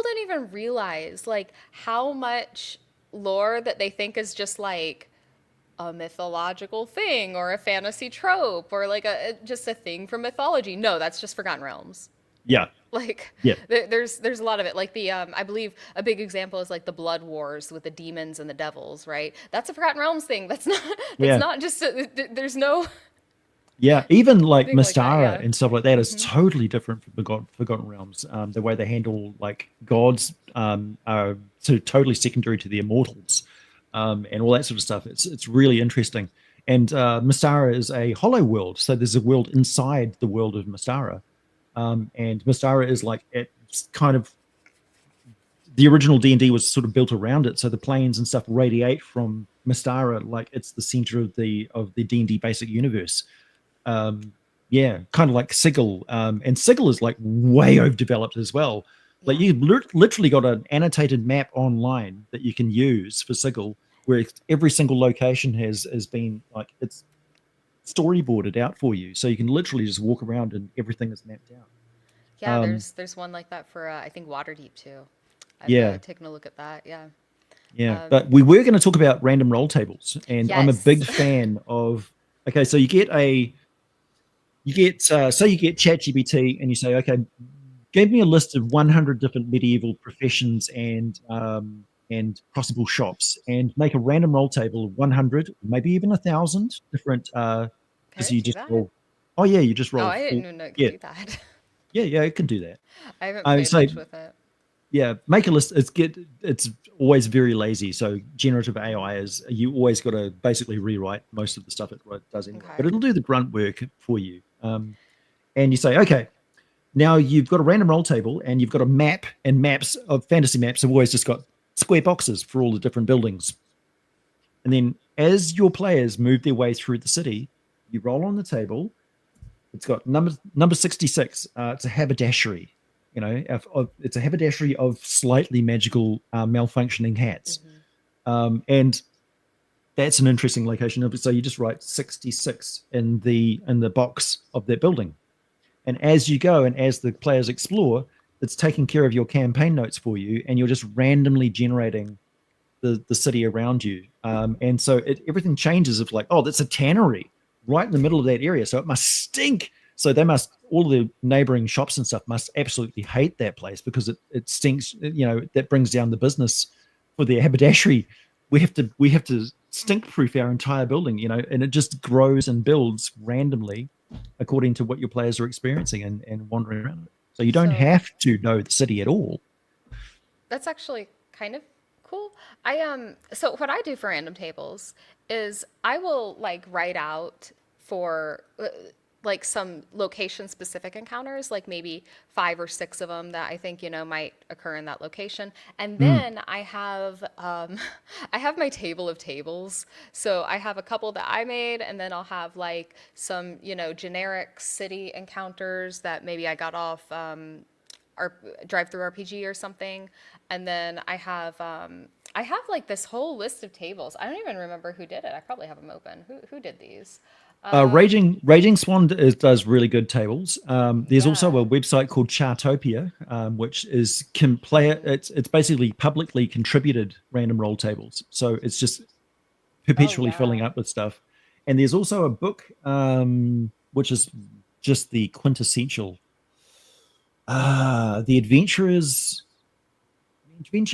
A: don't even realize like how much lore that they think is just like a mythological thing or a fantasy trope or like just a thing from mythology. No, that's just Forgotten Realms.
B: Yeah.
A: Like
B: Yeah.
A: there's a lot of it. Like the I believe a big example is like the Blood Wars with the demons and the devils, right? That's a Forgotten Realms thing. That's not
B: Yeah.
A: just there's no
B: Yeah, even like
A: thing like that.
B: Mystara
A: Yeah.
B: and stuff like that is
A: Hmm.
B: totally different from Forgotten Realms. The way they handle like gods are so totally secondary to the immortals, and all that sort of stuff. It's really interesting. And Mystara is a hollow world, so there's a world inside the world of Mystara, and Mystara is like it's kind of the original D&D was sort of built around it, so the planes and stuff radiate from Mystara like it's the center of the D&D basic universe. um yeah, kind of like Sigil, and Sigil is like way overdeveloped as well. Like
A: Yeah.
B: you literally got an annotated map online that you can use for Sigil, where every single location has been like it's storyboarded out for you, so you can literally just walk around and everything is mapped out.
A: Yeah,
B: um
A: there's one like that for I think Waterdeep too. I've
B: yeah,
A: taken a look at that. Yeah.
B: yeah,
A: Um,
B: but we were going to talk about random roll tables, and I'm a
A: yes.
B: big fan of. Okay, so say you get ChatGPT and you say, okay, give me a list of 100 different medieval professions and possible shops, and make a random roll table of 100, maybe even 1,000 different.
A: Can
B: Because
A: it
B: you
A: do
B: just
A: that?
B: roll. Oh yeah, you just
A: Oh,
B: roll
A: I didn't
B: four.
A: even know it could
B: Yeah,
A: do that.
B: yeah, yeah. It can do that.
A: I haven't
B: I would
A: played
B: say,
A: much with it.
B: yeah, make a list. It's always very lazy. So generative AI is you always got to basically rewrite most of the stuff it does anyway, but
A: Okay.
B: it'll do the grunt work for you. And you say, okay, now you've got a random roll table and you've got a map, and maps of fantasy maps have always just got square boxes for all the different buildings. And then as your players move their way through the city, you roll on the table. It's got number 66. It's a haberdashery. It's a haberdashery of slightly magical malfunctioning hats.
A: Hmm.
B: And that's an interesting location. So you just write 66 in the box of that building. And as you go and as the players explore, it's taking care of your campaign notes for you, and you're just randomly generating the city around you. And so everything changes. Of like, oh, that's a tannery right in the middle of that area, so it must stink. So they must all the neighboring shops and stuff must absolutely hate that place because it stinks. That brings down the business for the haberdashery. We have to stink proof our entire building. And it just grows and builds randomly according to what your players are experiencing and wandering around it. So you don't
A: So
B: have to know the city at all.
A: that's actually kind of cool. So what I do for random tables is I will like write out for like some location specific encounters, like maybe 5 or 6 of them that I think might occur in that location, and
B: Mm,
A: then I have I have my table of tables. So I have a couple that I made, and then I'll have like some generic city encounters that maybe I got off our drive through RPG or something. And then I have like this whole list of tables. I don't even remember who did it. I probably have them open. Who did these?
B: Raging Swan does really good tables. There's also
A: Yeah.
B: a website called Chartopia, which is can play it. It's basically publicly contributed random roll tables, so it's just
A: Oh
B: perpetually filling
A: yeah.
B: up with stuff. And there's also a book, which is just the quintessential, the Adventure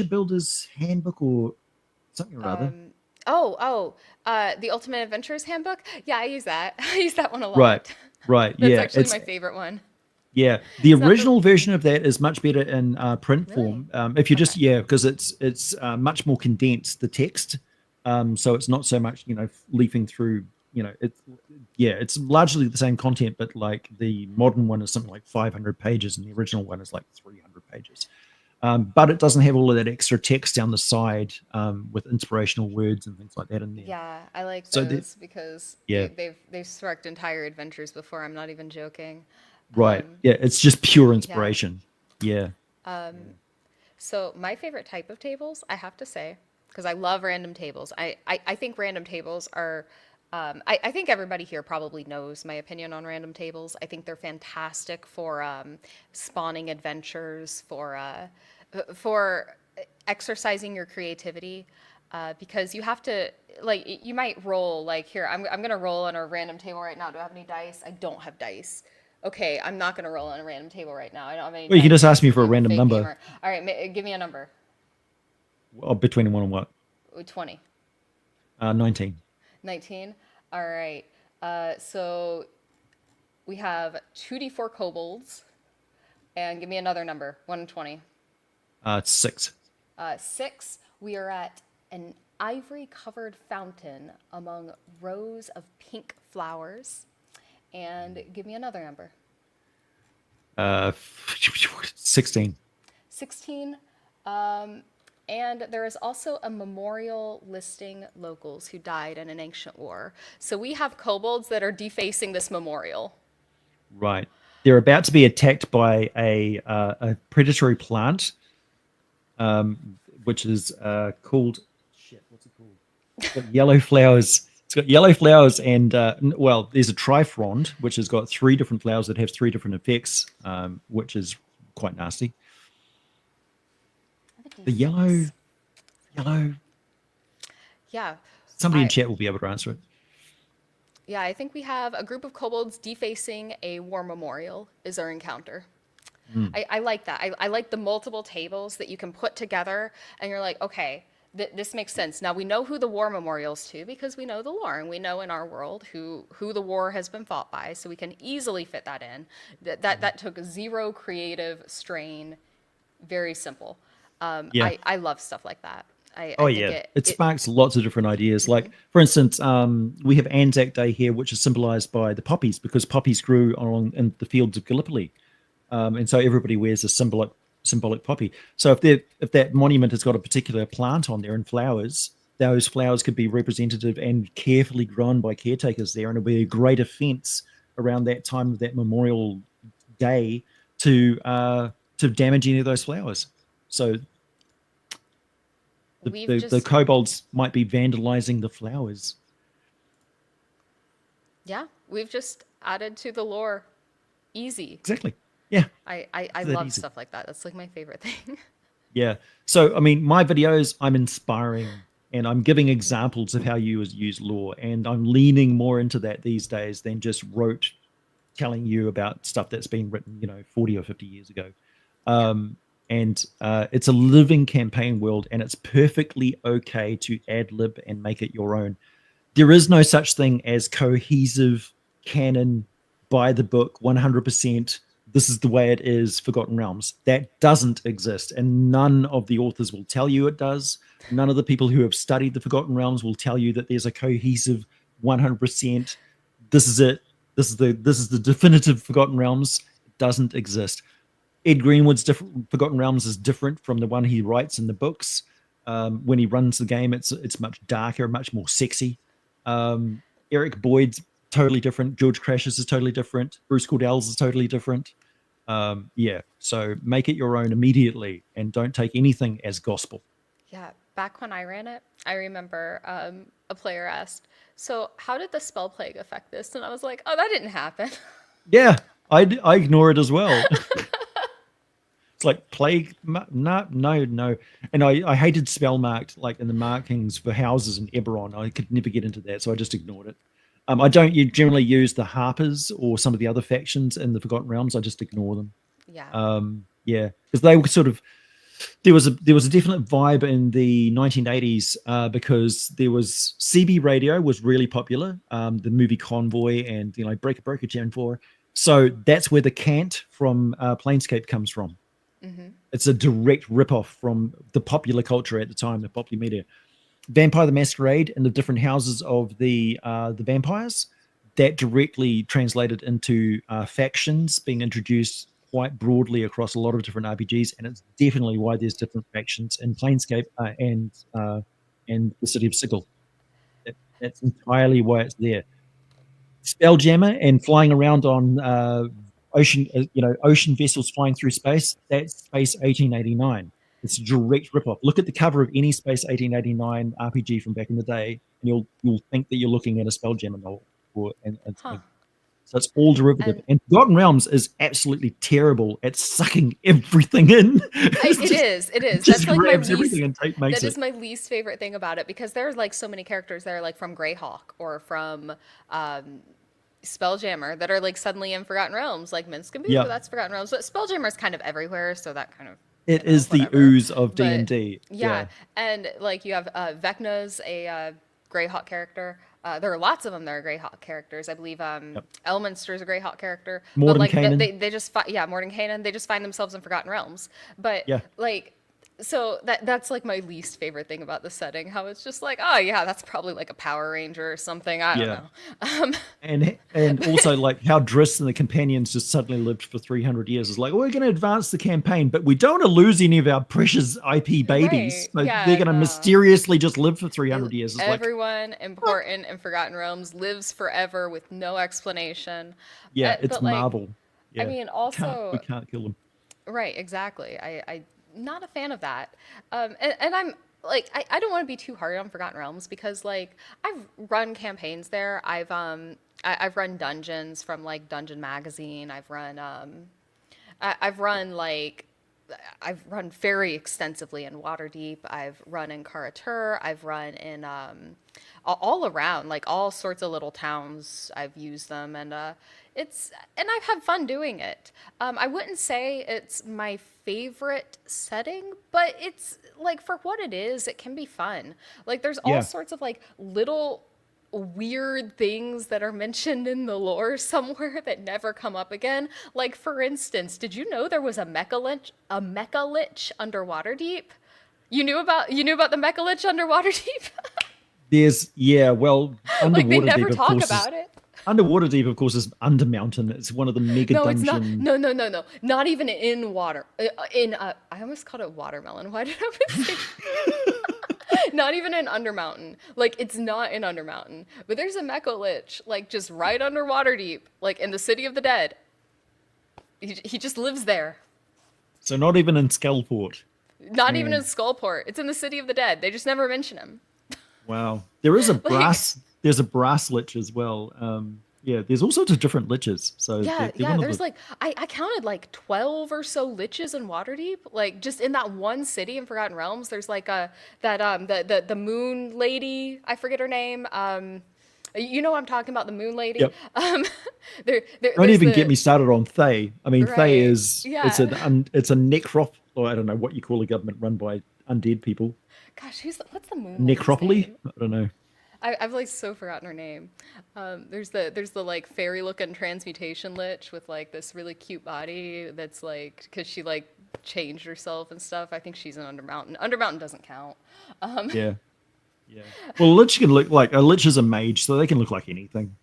B: Builder's Handbook or something or other.
A: The Ultimate Adventurers Handbook. Yeah, I use that. I use that one a
B: Right,
A: lot.
B: right,
A: That's
B: yeah.
A: actually
B: It's
A: my favorite one.
B: Yeah, the
A: It's not the
B: original version of that is much better in print
A: really.
B: form. If you
A: Okay.
B: just yeah, because it's much more condensed the text, so it's not so much leafing through it's largely the same content, but like the modern one is something like 500 pages and the original one is like 300 pages. But it doesn't have all of that extra text down the side with inspirational words and things like that in there.
A: Yeah, I like
B: So
A: those because
B: yeah,
A: they've sparked entire adventures before. I'm not even joking.
B: right. Yeah, it's just pure
A: Yeah.
B: inspiration. Yeah. Yeah.
A: So my favorite type of tables, I have to say, because I love random tables. I think random tables are. I think everybody here probably knows my opinion on random tables. I think they're fantastic for spawning adventures, for exercising your creativity, because you have to you might roll like here. I'm gonna roll on a random table right now. Do I have any dice? I don't have dice. Okay, I'm not gonna roll on a random table right now. I don't have any
B: Well, you can just
A: dice
B: ask
A: because
B: me for a
A: I'm a
B: random
A: fake
B: number
A: gamer. All right, give me a number.
B: between one and what?
A: Ooh, 20.
B: 19.
A: 19. All right. So we have 2d4 kobolds, and give me another number. 1 and 20.
B: 6.
A: 6. We are at an ivory-covered fountain among rows of pink flowers, and give me another number.
B: Uh, 16.
A: 16. And there is also a memorial listing locals who died in an ancient war. So we have kobolds that are defacing this memorial.
B: Right. They're about to be attacked by a predatory plant, which is called shit. What's it called? It's got yellow flowers. It's got yellow flowers, and well, there's a trifrond, which has got 3 different flowers that have 3 different effects, which is quite nasty. The yellow.
A: Yeah.
B: Somebody in chat will be able to answer it.
A: Yeah, I think we have a group of kobolds defacing a war memorial is our encounter. I like that. I like the multiple tables that you can put together, and you're like, okay, this makes sense. Now we know who the war memorial's to because we know the lore, and we know in our world who the war has been fought by, so we can easily fit that in. That took 0 creative strain. Very simple.
B: Yeah.
A: I love stuff like that. I
B: Oh
A: think
B: yeah, it sparks lots of different ideas. Like for instance, we have Anzac Day here, which is symbolized by the poppies because poppies grew along in the fields of Gallipoli, and so everybody wears a symbolic poppy. So if that monument has got a particular plant on there and flowers, those flowers could be representative and carefully grown by caretakers there, and it'll be a great offence around that time of that memorial day to damage any of those flowers. So the kobolds might be vandalizing the flowers.
A: Yeah, we've just added to the lore. Easy.
B: Exactly. Yeah.
A: I love stuff like that. That's like my favorite thing.
B: Yeah. So, I mean, my videos, I'm inspiring and I'm giving examples of how you use lore. And I'm leaning more into that these days than just rote telling you about stuff that's been written, 40 or 50 years ago. And it's a living campaign world, and it's perfectly okay to ad lib and make it your own. There is no such thing as cohesive canon, by the book, 100%. This is the way it is, Forgotten Realms. That doesn't exist, and none of the authors will tell you it does. None of the people who have studied the Forgotten Realms will tell you that there's a cohesive 100%. This is it. This is the definitive Forgotten Realms. It doesn't exist. Ed Greenwood's Forgotten Realms is different from the one he writes in the books. When he runs the game, it's much darker, much more sexy. Eric Boyd's totally different. George Crash's is totally different. Bruce Cordell's is totally different. Yeah, so make it your own immediately and don't take anything as gospel.
A: Yeah, back when I ran it, I remember a player asked, so how did the spell plague affect this? And I was like, oh, that didn't happen.
B: Yeah, I ignore it as well. It's like plague. No. And I hated spell marked, like in the markings for houses in Eberron. I could never get into that, so I just ignored it. I don't generally use the Harpers or some of the other factions in the Forgotten Realms. I just ignore them.
A: Yeah.
B: Yeah, because they were sort of there was a definite vibe in the 1980s because there was CB radio was really popular. The movie Convoy and Breaker Gen 4. So that's where the cant from Planescape comes from. It's a direct ripoff from the popular culture at the time, the popular media. Vampire the Masquerade and the different houses of the vampires, that directly translated into factions being introduced quite broadly across a lot of different RPGs, and it's definitely why there's different factions in Planescape and the City of Sigil. That's entirely why it's there. Spelljammer and flying around on ocean vessels flying through space. That's Space 1889. It's a direct ripoff. Look at the cover of any Space 1889 RPG from back in the day, and you'll think that you're looking at a Spelljammer novel.
A: Huh.
B: So it's all derivative.
A: And
B: And Forgotten Realms is absolutely terrible at sucking everything in.
A: it is. It is.
B: Just
A: That's like my
B: grabs
A: least.
B: everything and makes
A: That is
B: it.
A: my least favorite thing about it because there's like so many characters that are like from Greyhawk or from Spelljammer that are like suddenly in Forgotten Realms, like Minsk and Boo,
B: Yeah,
A: that's Forgotten Realms. But Spelljammer is kind of everywhere, so that kind of,
B: it is the
A: whatever.
B: ooze of D and
A: But
B: D.
A: yeah,
B: Yeah.
A: and like you have Vecna's a Greyhawk character. There are lots of them that are Greyhawk characters. I believe
B: Yep.
A: Elminster is a Greyhawk character, but like
B: Mordenkainen.
A: they just yeah, Mordenkainen, they just find themselves in Forgotten Realms. But
B: Yeah.
A: like so that's like my least favorite thing about the setting, how it's just like, oh yeah, that's probably like a Power Ranger or something. I don't
B: Yeah.
A: know.
B: And also like how Driss and the companions just suddenly lived for 300 years. It's like, we're going to advance the campaign, but we don't want to lose any of our precious IP babies.
A: Right.
B: So they're
A: Yeah,
B: going to
A: no.
B: mysteriously just live for 300 years. It's like,
A: Everyone important in Forgotten Realms lives forever with no explanation.
B: yeah, it's
A: But like,
B: Marvel.
A: I
B: Yeah,
A: mean,
B: we
A: also,
B: can't kill them.
A: right, exactly. I not a fan of that. And I'm like, I don't want to be too hard on Forgotten Realms because like I've run campaigns there. I've run dungeons from like Dungeon Magazine. I've run like I've run very extensively in Waterdeep. I've run in Karatur. I've run in all around, like all sorts of little towns. I've used them, and I've had fun doing it. I wouldn't say it's my favorite setting, but it's like for what it is, it can be fun. Like there's all
B: Yeah.
A: sorts of like little weird things that are mentioned in the lore somewhere that never come up again. Like for instance, did you know there was a mecha lich under Waterdeep? You knew about the mecha lich under Waterdeep?
B: Well,
A: Like they
B: Underwater Deep,
A: never
B: of
A: talk
B: course,
A: about it.
B: is Undermountain. It's one of the mega
A: No, it's not.
B: dungeon.
A: No, no, no, no. Not even in water. I almost called it watermelon. Why did I almost say not even in Undermountain. Like it's not in Undermountain. But there's a Mecha Lich, like just right under Waterdeep, like in the City of the Dead. He just lives there.
B: So not even in Skullport.
A: Not even in
B: Man,
A: Skullport. It's in the City of the Dead. They just never mention him.
B: wow. There is a
A: Like
B: brass. There's a brass lich as well. Yeah, there's all sorts of different liches. So
A: yeah,
B: they're
A: yeah.
B: one of
A: There's
B: the.
A: like I counted like 12 or so liches in Waterdeep. Like just in that one city in Forgotten Realms. There's like the Moon Lady. I forget her name. You know what I'm talking about, the Moon Lady.
B: Yep. Don't
A: There's
B: even get
A: the
B: me started on Thay. I mean, Thay
A: right.
B: is
A: Yeah.
B: it's a necrop, or I don't know what you call a government run by undead people.
A: Gosh, what's the Moon Lady's
B: Necropoly?
A: name?
B: I don't know.
A: I've like so forgotten her name. There's the like fairy looking transmutation lich with like this really cute body that's like because she like changed herself and stuff. I think she's in Undermountain. Undermountain doesn't count.
B: Yeah, yeah. Well, a lich can look like a lich is a mage, so they can look like anything.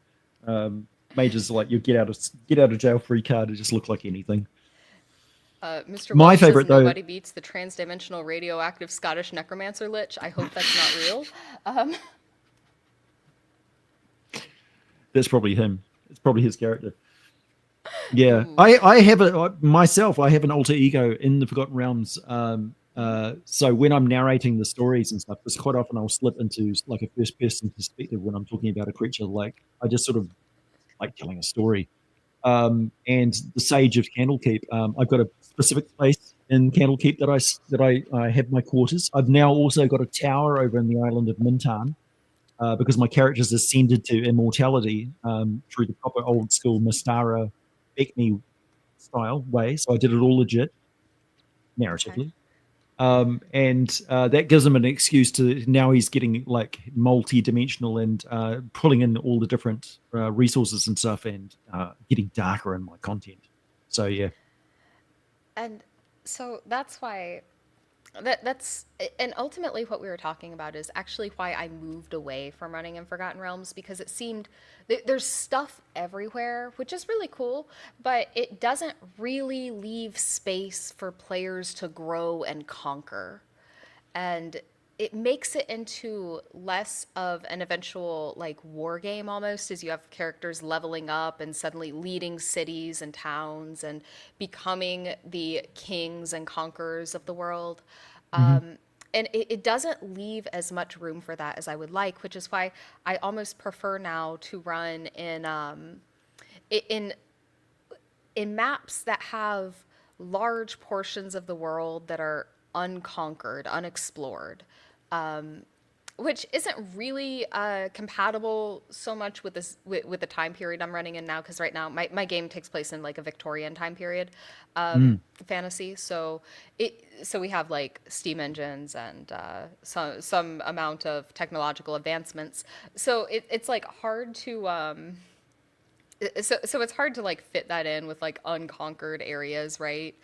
B: Mages are like your get out of jail free card. It just look like anything.
A: Mr.
B: My
A: Welsh says
B: favorite though,
A: nobody beats the transdimensional radioactive Scottish necromancer lich. I hope that's not real. Um,
B: that's probably him. It's probably his character. Yeah, I have a myself. I have an alter ego in the Forgotten Realms. So when I'm narrating the stories and stuff, because quite often I'll slip into like a first person perspective when I'm talking about a creature. Like I just sort of like telling a story. And the Sage of Candlekeep. I've got a specific place in Candlekeep that I have my quarters. I've now also got a tower over in the island of Mintan. Because my character's ascended to immortality through the proper old school Mystara Beckney style way. So I did it all legit,
A: okay.
B: narratively. And that gives him an excuse to now he's getting like multi-dimensional and pulling in all the different resources and stuff and getting darker in my content. So yeah,
A: And so that's why That's and ultimately what we were talking about is actually why I moved away from running in Forgotten Realms, because it seemed there's stuff everywhere, which is really cool, but it doesn't really leave space for players to grow and conquer. And it makes it into less of an eventual like war game almost, as you have characters leveling up and suddenly leading cities and towns and becoming the kings and conquerors of the world.
B: Hmm.
A: And it doesn't leave as much room for that as I would like, which is why I almost prefer now to run in in maps that have large portions of the world that are unconquered, unexplored, which isn't really compatible so much with this with the time period I'm running in now. Because right now my game takes place in like a Victorian time period
B: Mm.
A: fantasy. So we have like steam engines and some amount of technological advancements. So it's like hard to so it's hard to like fit that in with like unconquered areas, right?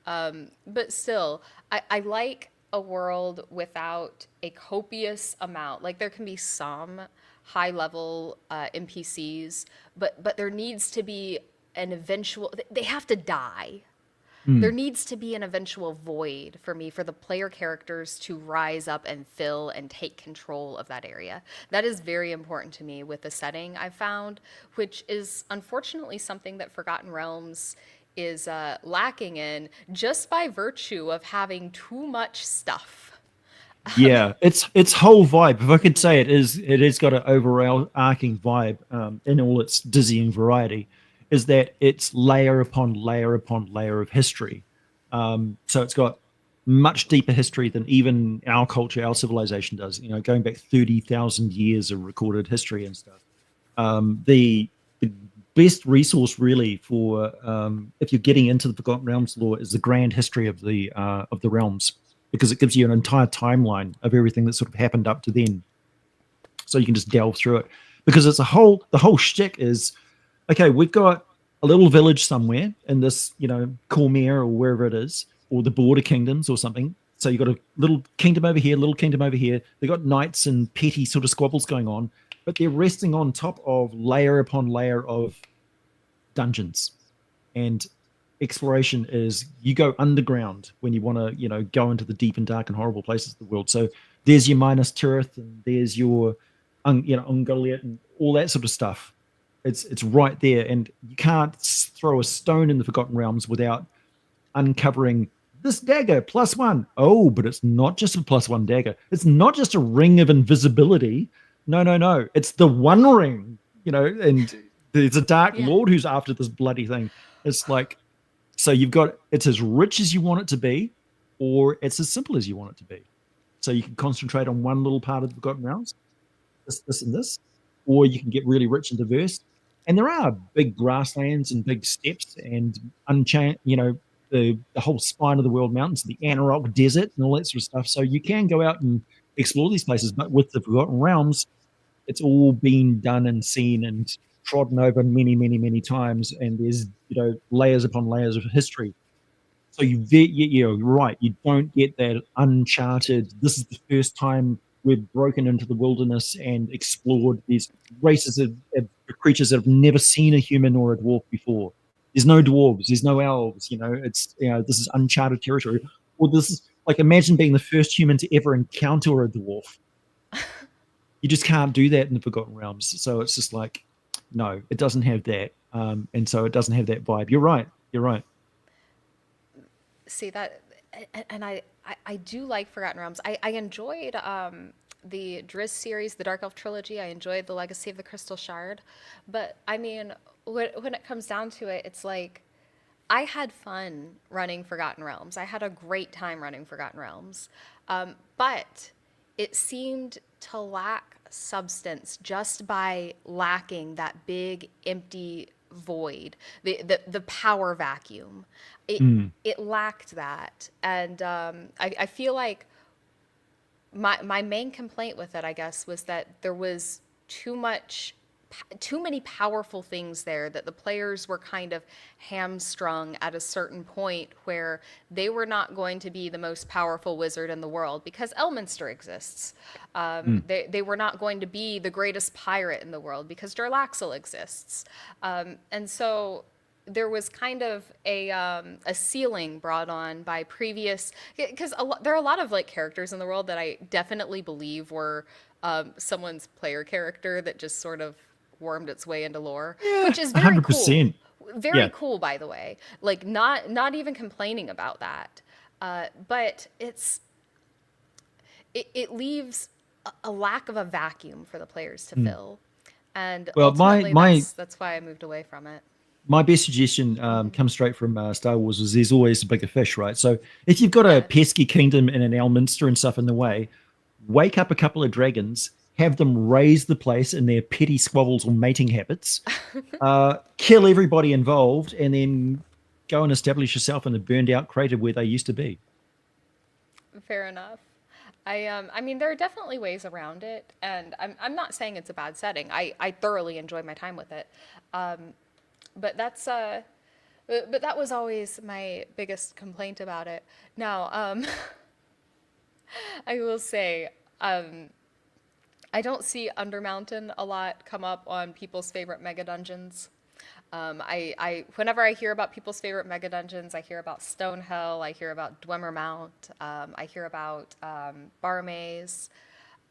A: But still, I like a world without a copious amount. Like there can be some high level NPCs, but there needs to be an eventual. They have to die. There
B: Mm.
A: needs to be an eventual void for me, for the player characters to rise up and fill and take control of that area. That is very important to me with the setting I've found, which is unfortunately something that Forgotten Realms is lacking in, just by virtue of having too much stuff.
B: Yeah, its whole vibe, if I could say it has got an overarching vibe in all its dizzying variety, is that it's layer upon layer upon layer of history. So it's got much deeper history than even our culture, our civilization does. You know, going back 30,000 years of recorded history and stuff. The best resource really for if you're getting into the Forgotten Realms lore is the grand history of the realms, because it gives you an entire timeline of everything that sort of happened up to then, so you can just delve through it. Because it's a whole the whole shtick is okay. We've got a little village somewhere in this, you know, Cormier or wherever it is, or the border kingdoms or something. So you've got a little kingdom over here, little kingdom over here. They've got knights and petty sort of squabbles going on, but they're resting on top of layer upon layer of dungeons. And exploration is you go underground when you want to, you know, go into the deep and dark and horrible places of the world. So there's your Minas Tirith and there's your, you know, Ungoliant and all that sort of stuff. It's right there, and you can't throw a stone in the Forgotten Realms without uncovering this dagger +1. Oh, but it's not just a +1 dagger. It's not just a ring of invisibility. No, no, no. It's the One Ring. You know, and there's a Dark
A: Yeah.
B: Lord who's after this bloody thing. It's like, so you've got, it's as rich as you want it to be, or it's as simple as you want it to be. So you can concentrate on one little part of the Forgotten Realms, this, and this, or you can get really rich and diverse. And there are big grasslands and big steppes and unchained, you know, the whole spine of the world mountains, the Anarok Desert, and all that sort of stuff. So you can go out and explore these places. But with the Forgotten Realms, it's all been done and seen and trodden over many, many, many times. And there's, you know, layers upon layers of history. So you're right. You don't get that uncharted. This is the first time we've broken into the wilderness and explored these races of creatures that have never seen a human or a dwarf before. There's no dwarves. There's no elves. You know, it's, you know, this is uncharted territory. Or this is like, imagine being the first human to ever encounter a dwarf. You just can't do that in the Forgotten Realms. So it's just like, no, it doesn't have that. And so it doesn't have that vibe. You're right. You're right.
A: See that, and I do like Forgotten Realms. I enjoyed the Driz series, the Dark Elf trilogy. I enjoyed the Legacy of the Crystal Shard, but I mean, when it comes down to it, it's like I had fun running Forgotten Realms. I had a great time running Forgotten Realms, but it seemed to lack substance just by lacking that big empty void, the power vacuum. It
B: Mm.
A: it lacked that, and I feel like my main complaint with it, I guess, was that there was too much too many powerful things there that the players were kind of hamstrung at a certain point where they were not going to be the most powerful wizard in the world because Elminster exists.
B: Mm.
A: They were not going to be the greatest pirate in the world because Durlaxle exists. And so there was kind of a ceiling brought on by previous, because there are a lot of like characters in the world that I definitely believe were someone's player character that just sort of wormed its way into lore,
B: Yeah,
A: which is very cool.
B: 100%.
A: Very
B: Yeah.
A: cool, by the way. Like not even complaining about that. But it leaves a lack of a vacuum for the players to
B: Mm.
A: fill. And
B: Well,
A: ultimately
B: my
A: that's why I moved away from it.
B: my best suggestion comes straight from Star Wars is there's always a bigger fish, right? So if you've got a
A: Yeah.
B: pesky kingdom and an Elminster and stuff in the way, wake up a couple of dragons, have them raise the place in their petty squabbles or mating habits, kill everybody involved, and then go and establish yourself in a burned out crater where they used to be.
A: Fair enough. I mean there are definitely ways around it, and I'm not saying it's a bad setting. I thoroughly enjoy my time with it. But that's but that was always my biggest complaint about it. Now, I will say, I don't see Undermountain a lot come up on people's favorite mega dungeons. Whenever I hear about people's favorite mega dungeons, I hear about Stonehell, I hear about Dwemer I hear about Barmaze.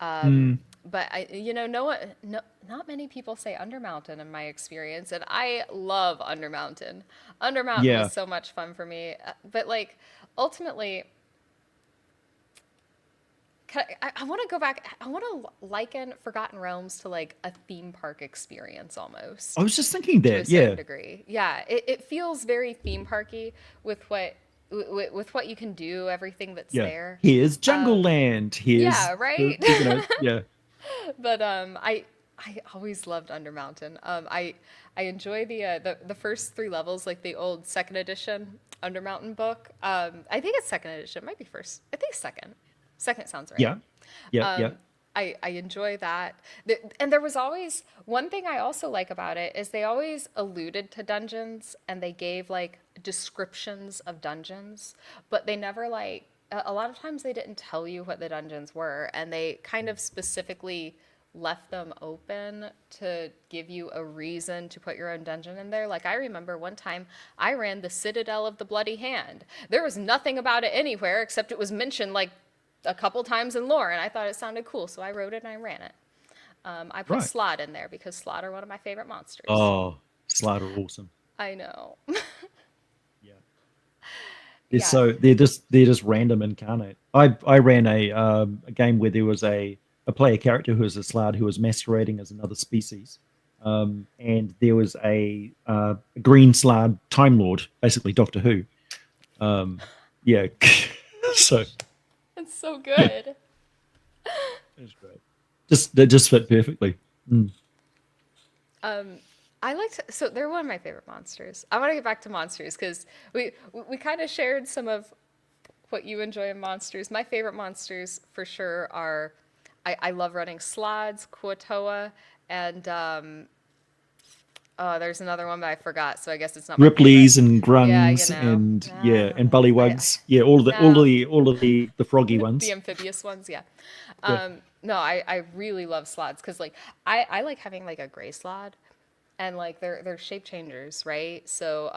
B: Mm,
A: But not many people say Undermountain in my experience, and I love Undermountain. Undermountain
B: yeah.
A: was so much fun for me, but like ultimately, I want to go back. I want to liken Forgotten Realms to like a theme park experience
B: I
A: almost
B: was just thinking
A: to a
B: that.
A: certain
B: Yeah.
A: degree. Yeah, it feels very theme parky with with what you can do, everything that's
B: Yeah.
A: there.
B: Here's Jungle Land. Here's
A: Yeah,
B: the,
A: right.
B: yeah.
A: But I always loved Undermountain. I enjoy the first three levels, like the old second edition Undermountain book. I think it's second edition. It might be first. I think second. Second sounds right.
B: Yeah. Yeah. Yeah.
A: Um, I enjoy that. And there was always one thing I also like about it is they always alluded to dungeons and they gave like descriptions of dungeons, but they never like a lot of times they didn't tell you what the dungeons were, and they kind of specifically left them open to give you a reason to put your own dungeon in there. Like I remember one time I ran the Citadel of the Bloody Hand. There was nothing about it anywhere except it was mentioned like a couple times in lore, and I thought it sounded cool, so I wrote it and I ran it. I put
B: Right.
A: Slot in there because Slot are one of my favorite monsters.
B: Oh, Slider awesome.
A: I know.
B: Yeah.
A: Yeah.
B: They're just random incarnate. I ran a game where there was a player character who was a Slard who was masquerading as another species. And there was a green Slard Time Lord, basically Doctor Who. Yeah. So
A: It's so good.
B: it's great. Just they just fit perfectly. Mm.
A: I liked so they're one of my favorite monsters. I want to get back to monsters because we kind of shared some of what you enjoy in monsters. My favorite monsters for sure are I love running Slods, Kuatoa, and oh, there's another one that I forgot, so I guess it's not my favorite.
B: Ripley's and
A: Yeah,
B: Grungs and yeah, and
A: I
B: Bullywugs. Yeah,
A: no
B: all of the froggy
A: the
B: ones.
A: amphibious ones, yeah.
B: Yeah.
A: No, I really love Slods because like I like having like a gray Slod, and like they're shape changers, right? So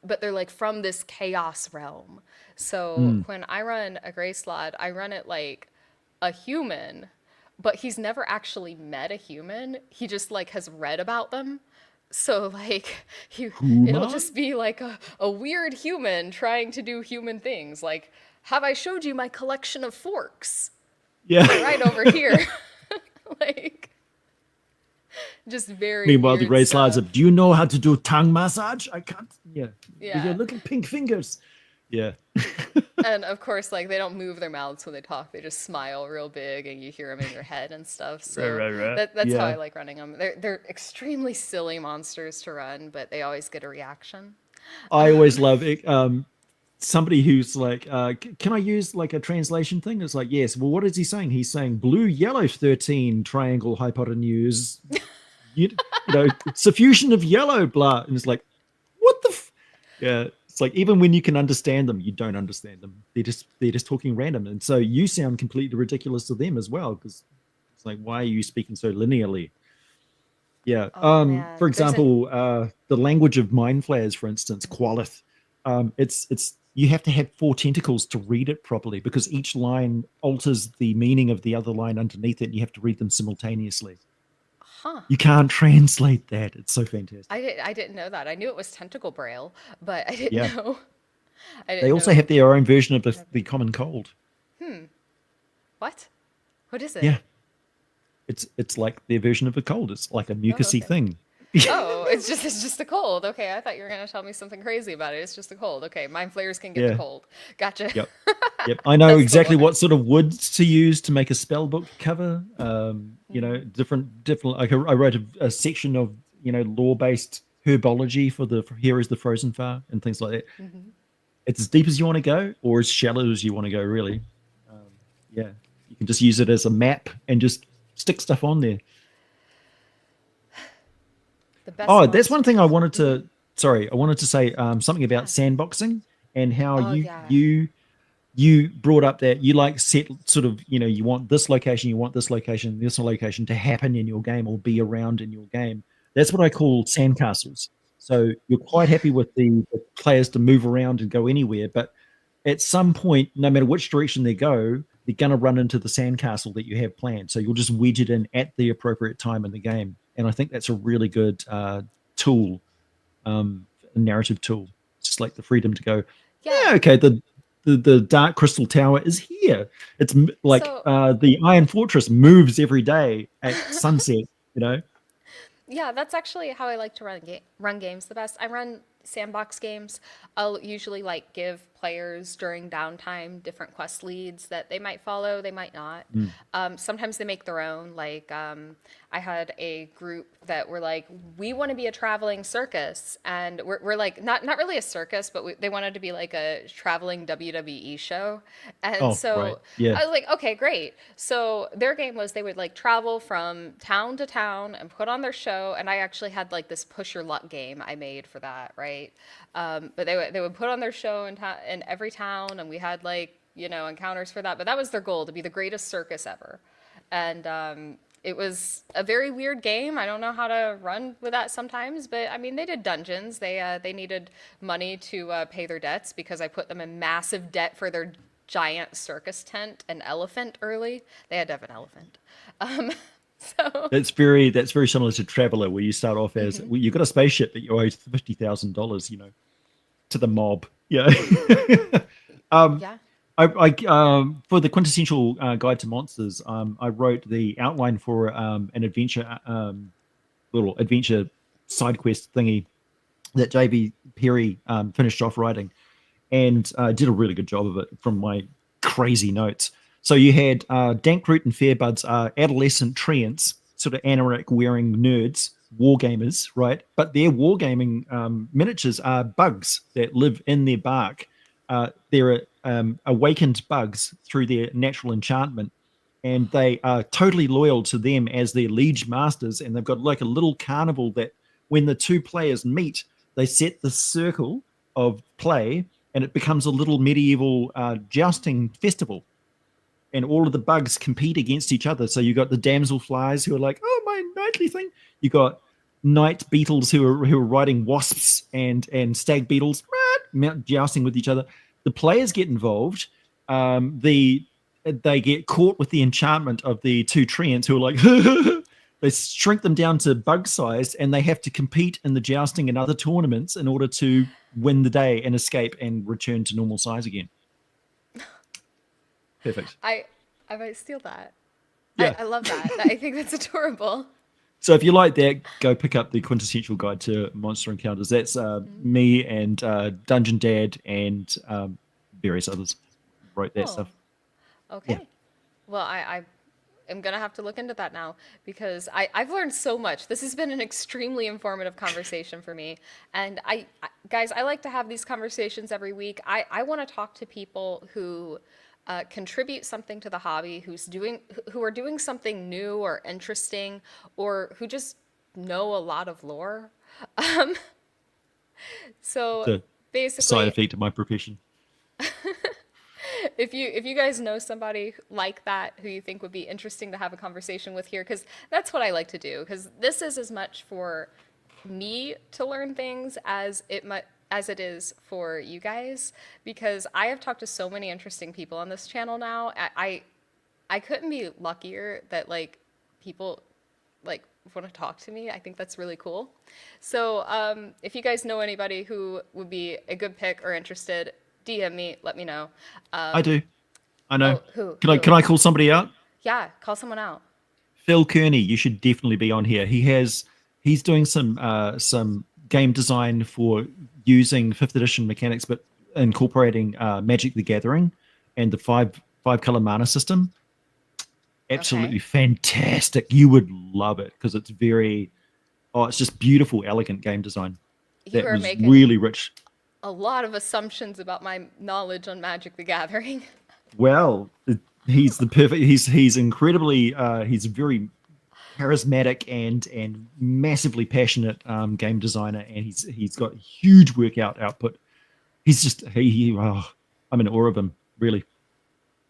A: but they're like from this chaos realm. So
B: Mm.
A: when I run a gray Slod, I run it like a human, but he's never actually met a human. He just like has read about them. So like it'll
B: Huma?
A: just be like a weird human trying to do human things. Like, have I showed you my collection of forks?
B: Yeah.
A: They're right over here. Like just very
B: Meanwhile, the
A: weird
B: grey slides
A: stuff.
B: up. Do you know how to do tongue massage? I can't. Yeah, with your
A: Yeah.
B: little pink fingers. Yeah.
A: And of course, like they don't move their mouths when they talk. They just smile real big, and you hear them in your head and stuff.
B: Right,
A: So
B: right, right.
A: that's how I
B: Yeah.
A: like running them. They're extremely silly monsters to run, but they always get a reaction.
B: I always love it. Somebody who's like, can I use like a translation thing? It's like, yes. Well, what is he saying? He's saying blue, yellow, 13, triangle, hypotenuse, you know, suffusion of yellow, blah. And it's like, what the yeah, it's like even when you can understand them, you don't understand them. They're just talking random. And so you sound completely ridiculous to them as well, because it's like, why are you speaking so linearly? Yeah.
A: Oh
B: For
A: man, there's an
B: example, the language of mind flayers, for instance, Qualith, it's you have to have four tentacles to read it properly because each line alters the meaning of the other line underneath it, and you have to read them simultaneously.
A: huh.
B: You can't translate that. It's so fantastic.
A: I didn't know that. I knew it was tentacle braille, but I didn't
B: Yeah.
A: know. I
B: They
A: didn't
B: also have
A: know.
B: their own version of the common cold.
A: What? What is it?
B: Yeah. It's like their version of a cold. It's like a
A: Oh,
B: mucusy
A: okay.
B: thing.
A: Oh, it's just a cold. Okay, I thought you were gonna tell me something crazy about it. It's just a cold. Okay, mind flayers can get the
B: Yeah.
A: cold. Gotcha.
B: Yep. Yep. I know
A: That's the
B: exactly
A: one.
B: what sort of woods to use to make a spell book cover. You know,
A: Mm.
B: different. Like I wrote a section of lore-based herbology for Heroes of the Frozen Far and things like that.
A: Hmm.
B: It's as deep as you want to go, or as shallow as you want to go. Really, um, yeah. You can just use it as a map and just stick stuff on there.
A: The best
B: Oh, that's one thing I
A: monsters.
B: wanted
A: Hmm.
B: to. Sorry, I wanted to say something about
A: Yeah.
B: sandboxing and how
A: Oh
B: you
A: yeah.
B: you you brought up that you like set sort of you want this location, you want this location, this location to happen in your game or be around in your game. That's what I call sandcastles. So you're quite
A: Yeah.
B: happy with the players to move around and go anywhere, but at some point, no matter which direction they go, they're going to run into the sandcastle that you have planned. So you'll just wedge it in at the appropriate time in the game. And I think that's a really good tool, a narrative tool. It's just like the freedom to go,
A: Yeah.
B: yeah, okay, the Dark Crystal Tower is here. It's like
A: So
B: the Iron Fortress moves every day at sunset, you know?
A: yeah, that's actually how I like to run games the best. I run sandbox games. I'll usually like give players during downtime different quest leads that they might follow, they might not.
B: Mm.
A: Sometimes they make their own. Like I had a group that were like, we want to be a traveling circus, and we're like not really a circus, but they wanted to be like a traveling WWE show, and
B: Oh, right.
A: so
B: Yeah.
A: I was like, okay, great. So their game was they would like travel from town to town and put on their show. And I actually had like this push your luck game I made for that, right? But they would put on their show in every town, and we had like encounters for that. But that was their goal, to be the greatest circus ever. And it was a very weird game. I don't know how to run with that sometimes, but I mean, they did dungeons. They needed money to pay their debts because I put them in massive debt for their giant circus tent and elephant early. They had to have an elephant. Um, so,
B: That's very similar to Traveler, where you start off as
A: mhm.
B: well, you've got a spaceship that you owe $50,000, to the mob. Yeah. um,
A: Yeah.
B: for the quintessential guide to monsters, I wrote the outline for an adventure, little adventure side quest thingy that JV Perry finished off writing, and did a really good job of it from my crazy notes. So you had Dankroot and Fairbuds are adolescent treants, sort of anorak wearing nerds, wargamers, right? But their wargaming miniatures are bugs that live in their bark. They're awakened bugs through their natural enchantment, and they are totally loyal to them as their liege masters. And they've got like a little carnival that when the two players meet, they set the circle of play and it becomes a little medieval jousting festival. And all of the bugs compete against each other. So you got the damselflies who are like, "Oh, my nightly thing." You got night beetles who are riding wasps and stag beetles, jousting with each other. The players get involved. They get caught with the enchantment of the two treants who are like, they shrink them down to bug size, and they have to compete in the jousting and other tournaments in order to win the day and escape and return to normal size again. Perfect.
A: I I might steal that.
B: Yeah.
A: I love that. I think that's adorable.
B: So if you like that, go pick up the quintessential guide to monster encounters. That's
A: Mm.
B: me and Dungeon Dad and various others wrote that
A: Oh,
B: stuff. Yeah.
A: okay. Well, I am gonna have to look into that now because I've learned so much. This has been an extremely informative conversation for me. And guys, I like to have these conversations every week. I want to talk to people who contribute something to the hobby, who are doing something new or interesting, or who just know a lot of lore. Um,
B: It's
A: so
B: a side
A: basically,
B: effect of my profession.
A: if you guys know somebody like that who you think would be interesting to have a conversation with here, because that's what I like to do, because this is as much for me to learn things as it is for you guys, because I have talked to so many interesting people on this channel now. I couldn't be luckier that like people like want to talk to me. I think that's really cool. So if you guys know anybody who would be a good pick or interested, DM me, let me know.
B: I do. I know.
A: Oh, who?
B: Can I
A: Who?
B: can I call somebody out?
A: Yeah, call someone out.
B: Phil Kearney, you should definitely be on here. He's doing some game design for using fifth edition mechanics, but incorporating Magic the Gathering and the five color mana system.
A: Okay.
B: Absolutely fantastic. You would love it because it's very it's just beautiful, elegant game design.
A: You
B: That
A: are
B: was
A: making
B: really rich.
A: a lot of assumptions about my knowledge on Magic the Gathering.
B: Well, he's the perfect. He's incredibly. He's very charismatic and massively passionate game designer, and he's got huge workout output. He's just I'm in awe of him, really.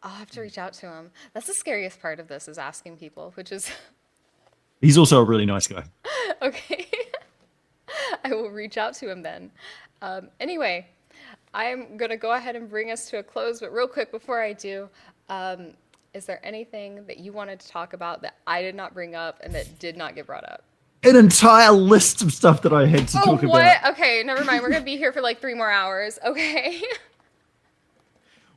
A: I'll have to reach out to him. That's the scariest part of this is asking people, which is
B: He's also a really nice guy.
A: okay. I will reach out to him then. Anyway, I'm going to go ahead and bring us to a close, but real quick before I do, um, is there anything that you wanted to talk about that I did not bring up and that did not get brought up?
B: An entire list of stuff that I had to
A: Oh,
B: talk about.
A: what? Okay, never mind. We're going to be here for like 3 more hours. Okay.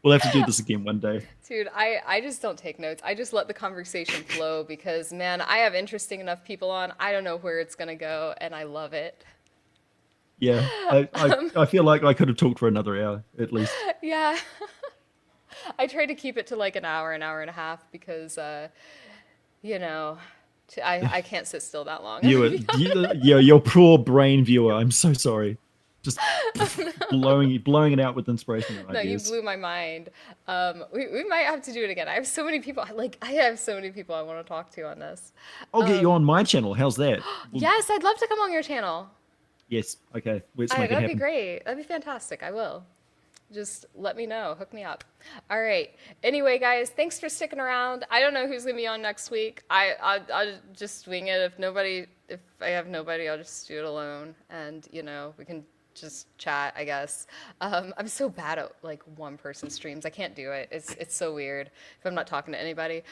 B: We'll have to do this again one day.
A: Dude, I just don't take notes. I just let the conversation flow because, man, I have interesting enough people on. I don't know where it's going to go, and I love it.
B: Yeah, I feel like I could have talked for another hour at least.
A: Yeah. I try to keep it to like an hour and a half because, you know, I can't sit still that long.
B: Yeah, your poor brain viewer. I'm so sorry. Just blowing it out with inspiration and
A: No, you
B: ideas.
A: blew my mind. We might have to do it again. I have so many people. I have so many people I want to talk to on this.
B: I'll get you on my channel. How's that? Well,
A: Yes, I'd love to come on your channel.
B: yes. Okay. Let's make it
A: That'd be
B: happen.
A: great. That'd be fantastic. I will. Just let me know. Hook me up. All right. Anyway, guys, thanks for sticking around. I don't know who's gonna be on next week. I'll just swing it. If I have nobody, I'll just do it alone. And we can just chat, I guess. I'm so bad at like one person streams. I can't do it. It's so weird if I'm not talking to anybody.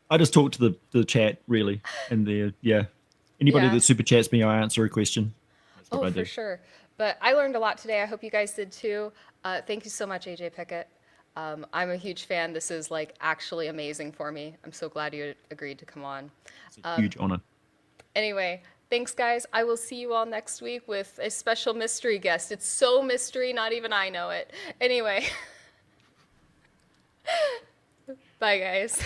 B: I just talk to the chat really, and yeah. Anybody
A: Yeah.
B: that super chats me, I answer a question. That's what
A: Oh,
B: I
A: for
B: do.
A: sure. But I learned a lot today. I hope you guys did too. Thank you so much, AJ Pickett. I'm a huge fan. This is like actually amazing for me. I'm so glad you agreed to come on.
B: It's a huge honor.
A: Anyway, thanks, guys. I will see you all next week with a special mystery guest. It's so mystery, not even I know it. Anyway, bye, guys.